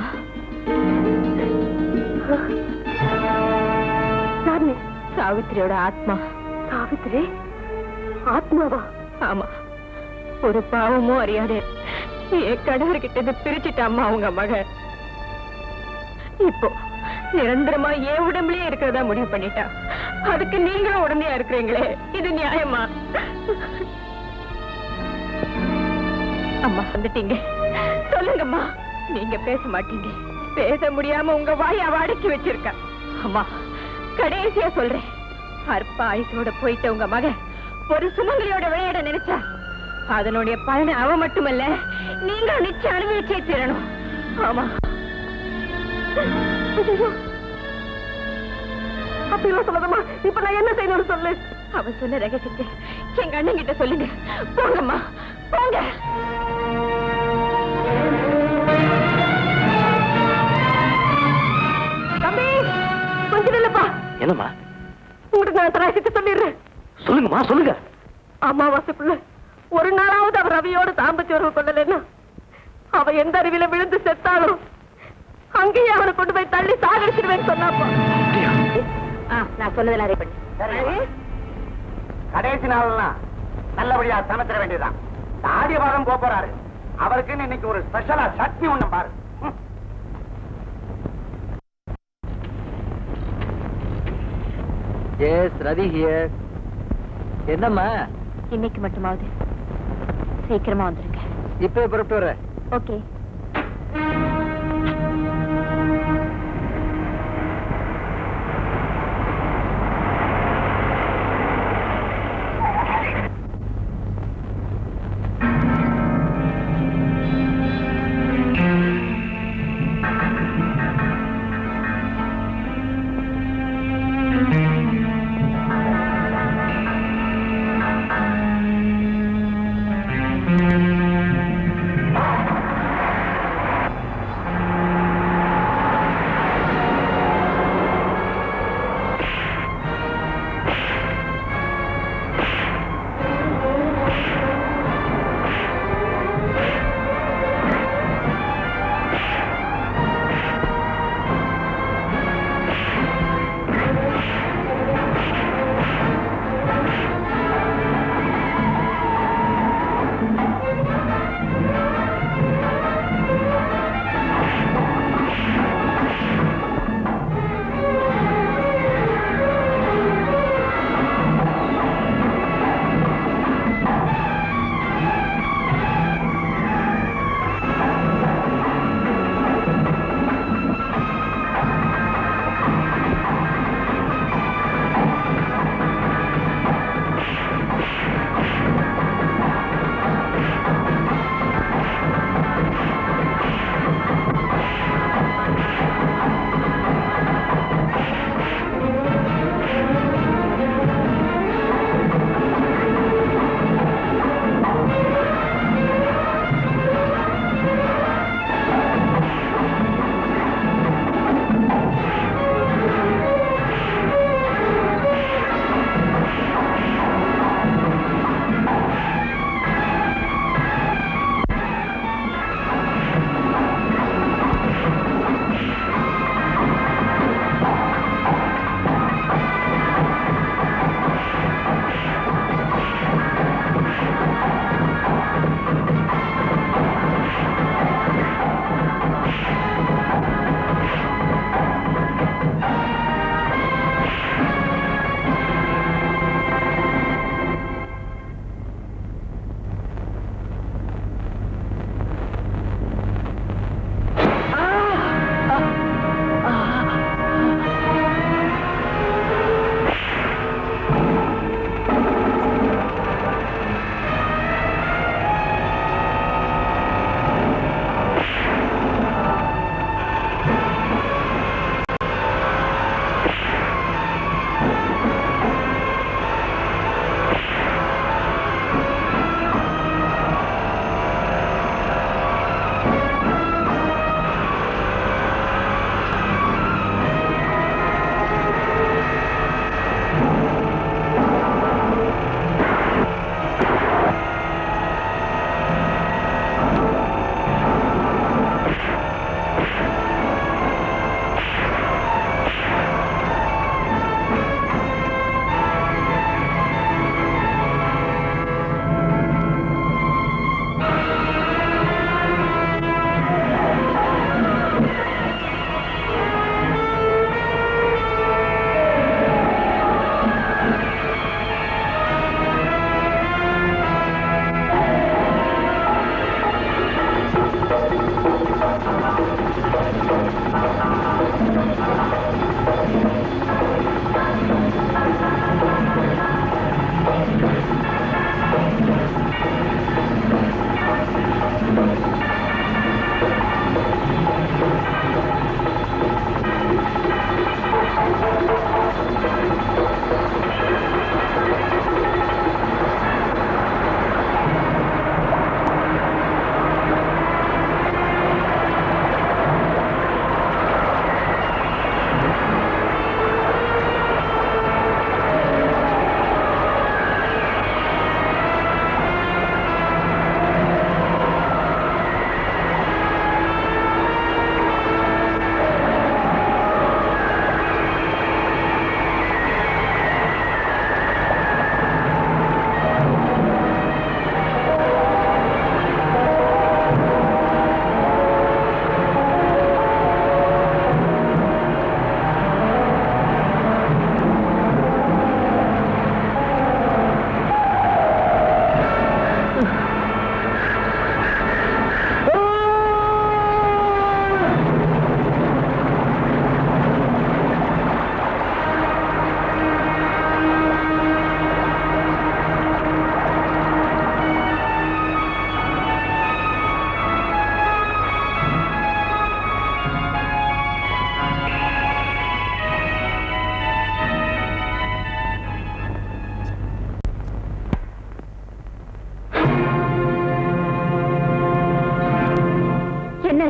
சாவித்திரியோட ஆத்மா. சாவித்திரி ஆத்மாவா? ஆமா, ஒரு பாவமும் அறியாதே என் கணவர்கிட்ட இருந்து பிரிச்சுட்டாம்மா அவங்க மகன். இப்போ நிரந்தரமா என் உடம்புலயே இருக்கிறதா முடிவு பண்ணிட்டா. அதுக்கு நீங்களும் உடனே இருக்கிறீங்களே, இது நியாயமா? அம்மா வந்துட்டீங்க, சொல்லுங்கம்மா. நீங்க பேச மாட்டீங்க. பேச முடியாம உங்க வாயை அவ அடக்கி வச்சிருக்கா. அம்மா கடைசியா சொல்றேன், அற்ப ஆயுசோட போயிட்ட உங்க மகன் ஒரு சுமங்கலியோட விளையாட நினைச்சா அதனுடைய பலனை அவ மட்டுமல்ல நீங்க நிச்சயம் அனுபவிச்சே தீரணும். ஆமா. அப்படிலாம் சொல்லாதம்மா. இப்ப நான் என்ன செய்யணும்னு சொல்லு. அவ சொன்ன ரகசியத்தை எங்க அண்ணன் கிட்ட சொல்லுங்க. போங்கம்மா போங்க. தம்பி கொஞ்சம் இல்லப்பா. என்னம்மா? உங்களுக்கு நான் ரகசியத்தை சொல்லிடுறேன். சொல்லுங்கம்மா, சொல்லுங்க. அமாவாசைக்குள்ள ஒரு நாளாவது அவர் ரவியோட தாம்பத்திய உறவு கொள்ளலன்னா அவ எந்த அருவியில விழுந்து செத்தாலும் அங்கேயே அவனை கொண்டு போய் தள்ளி சாகடிச்சிருவேன்னு சொன்னாப்பா. நான் சொன்னதெல்லாம் ரெடி பண்ணி கடைசி நாள்லாம் நல்லபடியா சமைச்சிட வேண்டியதுதான். ஆடியவாதம் போறாரு. அவருக்குன்னு இன்னைக்கு ஒரு ஸ்பெஷலா சட்னி ஒண்ணு பாரு. Yes, Ravi here. என்னம்மா? இன்னைக்கு மட்டுமாவது சீக்கிரமா வந்துருங்க. இப்ப புறப்பட்டு வர. ஓகே.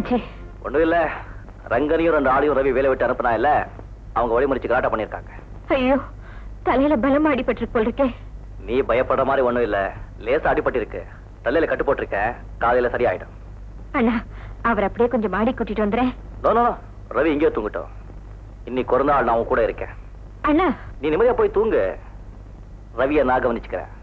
என்னாச்சு? ஒண்ணும் இல்ல, ரங்கனையும் 2 ஆளையும் ரவி வேலை விட்டு அனுப்புனா இல்ல, அவங்க வழிமறிச்சு கலாட்டம் பண்ணிருக்காங்க. ஐயோ, தலையில பலமா அடிபட்டு போல் இருக்கே. நீ பயப்படுற மாதிரி ஒண்ணும் இல்ல, லேசா அடிபட்டு இருக்கு. தலையில கட்டு போட்டிருக்க, காலையில சரியாயிடும். அண்ணா, அவர் அப்படியே கொஞ்சம் மாடி கூட்டிட்டு வந்துறேன். நோ, ரவி இங்கே தூங்கட்டும். இன்னைக்கு ஒரு நாள் நான் உன் கூட இருக்கேன். அண்ணா, நீ நிம்மதியா போய் தூங்கு, ரவியை நான் கவனிச்சுக்கிறேன்.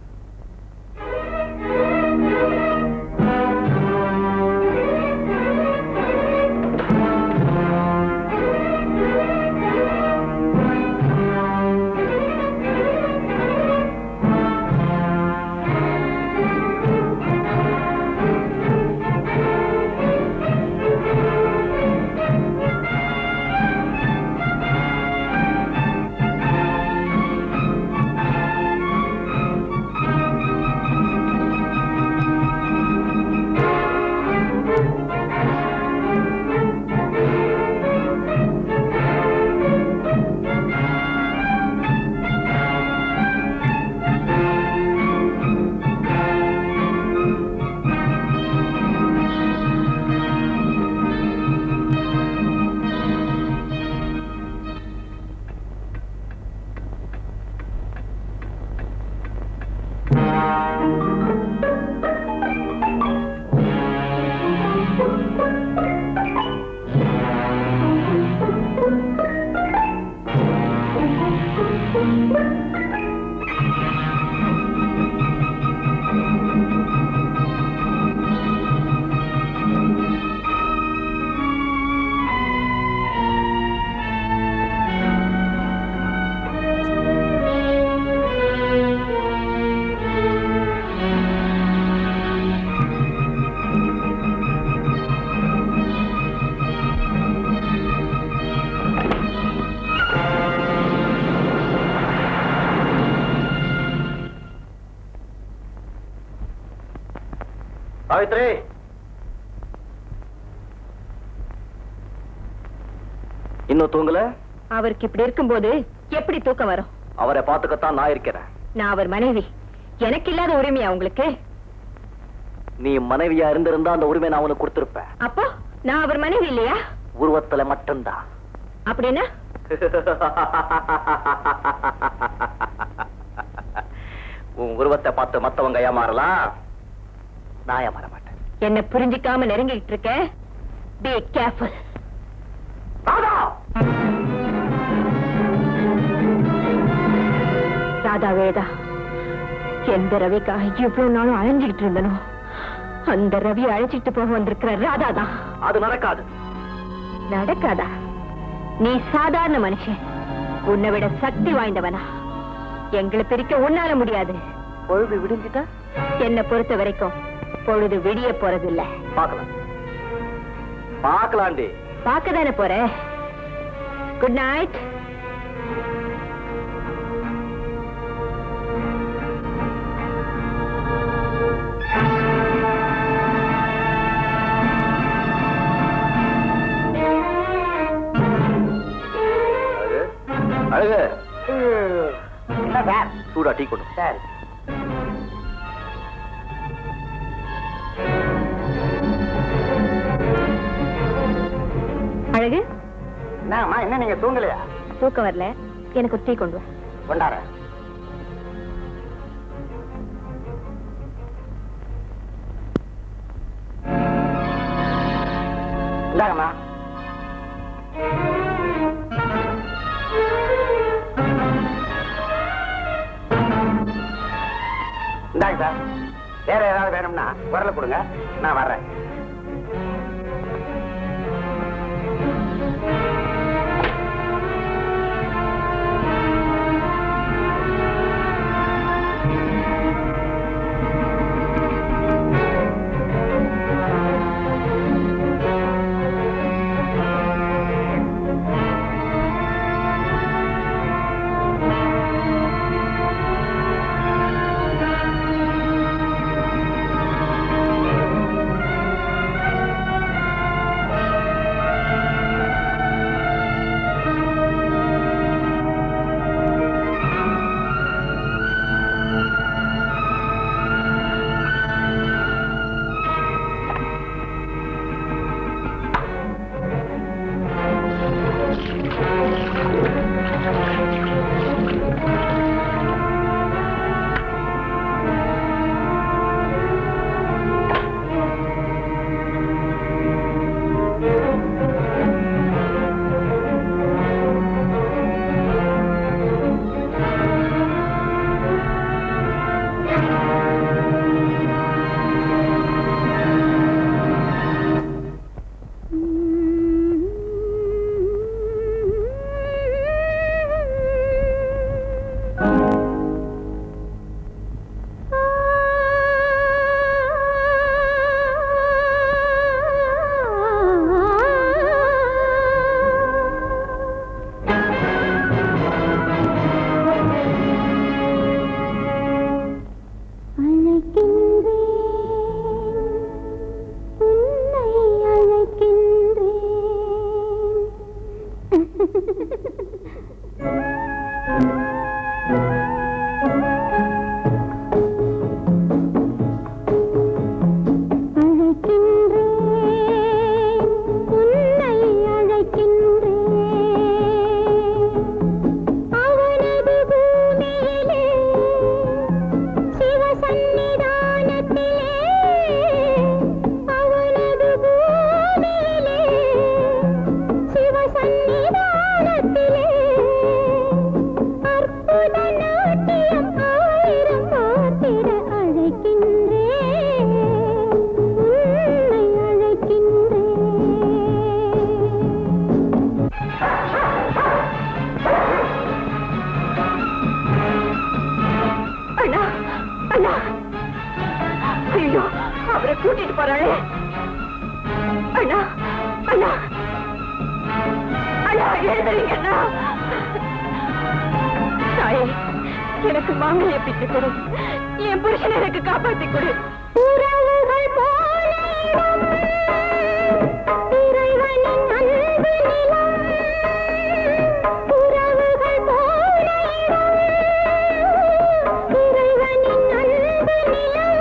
சாவித்ரி, இன்னும் தூங்கல? அவருக்கு இப்படி இருக்கும்போது எப்படி தூக்கம் வரும்? அவரை பாத்துக்கத்தான் நான் இருக்கிறேன். நான் அவர் மனைவி, எனக்கு இல்லாத உரிமையா உங்களுக்கு? நீ மனைவியா இருந்திருந்தா அந்த உரிமை நான் உனக்கு கொடுத்திருப்பேன். அப்போ நான் அவர் மனைவி இல்லையா? உருவத்துல மட்டும்தான். அப்படின்னா உன் உருவத்தை பார்த்து மத்தவங்க ஏமாறலாம், நான் ஏமாற மாட்டேன். என்ன புரிஞ்சிக்காம நெருங்கிட்டு இருக்க. Be careful. ராதா வேதா, எந்த ரவிக்காக இவ்வளவு நாளும் அழைஞ்சிட்டு இருந்தனோ அந்த ரவி அழைச்சிட்டு போக வந்திருக்கிற ராதா தான். அது நடக்காது. நடக்காதா? நீ சாதாரண மனுஷன், உன்னை விட சக்தி வாய்ந்தவனா. எங்களை பிரிக்க உன்னால முடியாது. பொழுது விடிஞ்சிட்டா என்ன பொறுத்த வரைக்கும் பொழுது விடிய போறதில்ல. பார்க்கலாம், பார்க்கலாண்டி. பார்க்கதானே போற. Good night. அழகு, என்ன சார்? சூடா டீ கொண்டு. சார், அழகு, என்னம்மா, என்ன நீங்க தூங்கலையா? தூக்கம் வரல, எனக்கு ஒரு டீ கொண்டு வா. கொண்டார. இந்தாங்கம்மா. இந்தாங்க சார். வேற ஏதாவது வேணும்னா குரலை கொடுங்க, நான் வர்றேன். அவரை கூட்டிட்டு போறாளே. அண்ணா அண்ணா அண்ணா எழுதுறீங்க அண்ணா. தாயே, எனக்கு மாங்கல்ய பிச்சு கொடு, என் புருஷனை எனக்கு காப்பாத்தி கொடு. உறவுகள் போல இறைவனின் அன்பு நிலம், உறவுகள் போல இறைவனின் அன்பு நிலம்,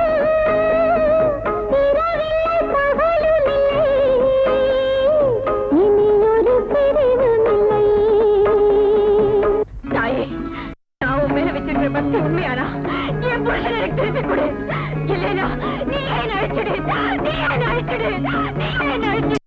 இரவில்லை பகலுமில்லை, இனியொரு பிரிவுமில்லை. தாயே, நான் உன் மேல வச்சிருக்கிற பக்தி உண்மையானா என் புருஷனை எனக்கு திருப்பி கொடு. இல்லைனா நீ ஏன் அழைச்சிடு, நீ ஏன் அழைச்சிடு, நீ ஏன் அழைச்சிடு.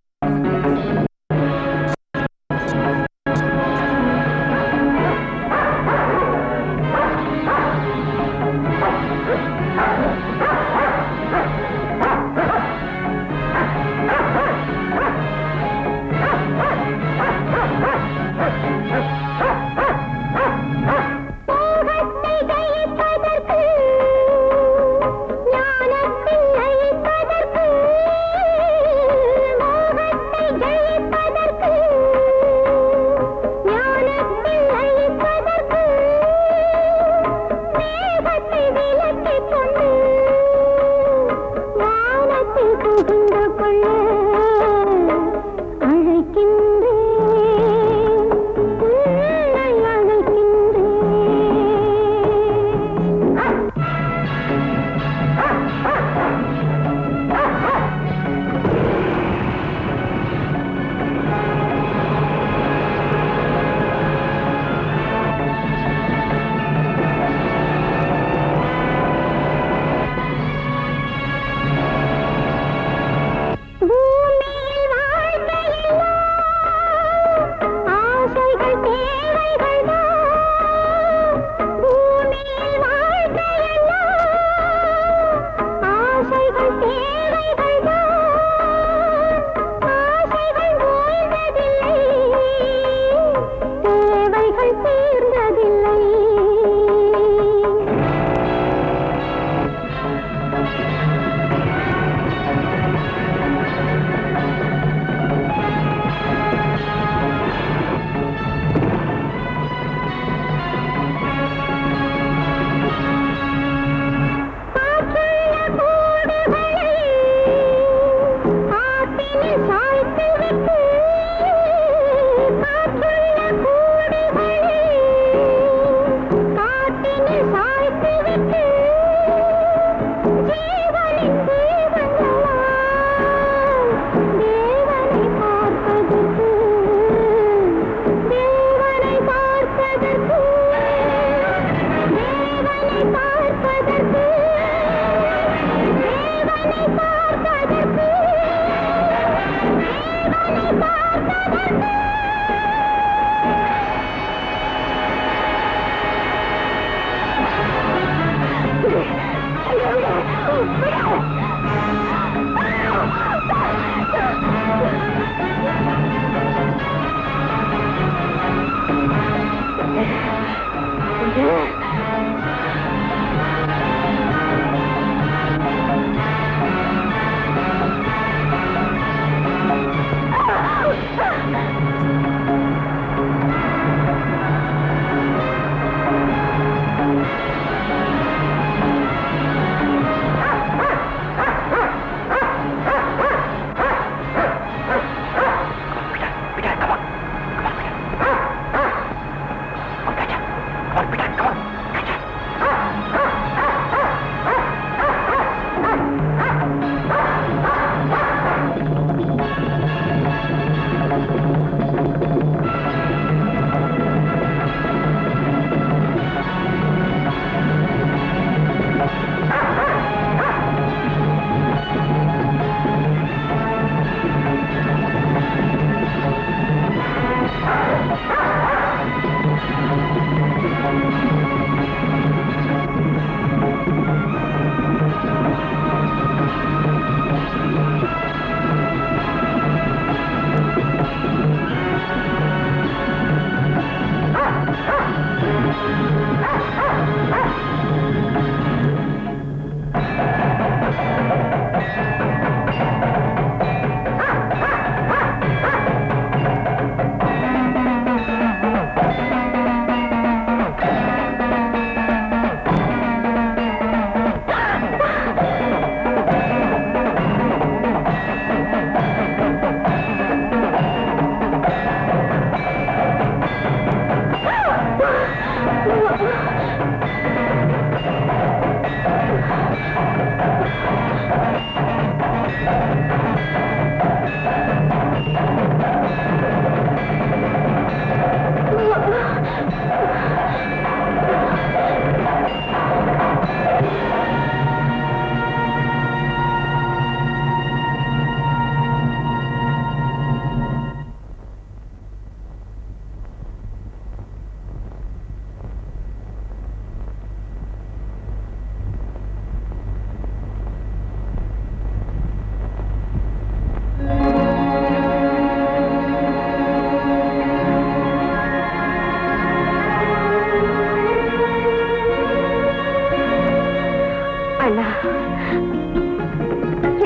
அண்ணா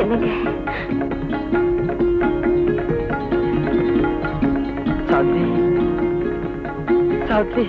என்னங்க சாந்தி சாந்தி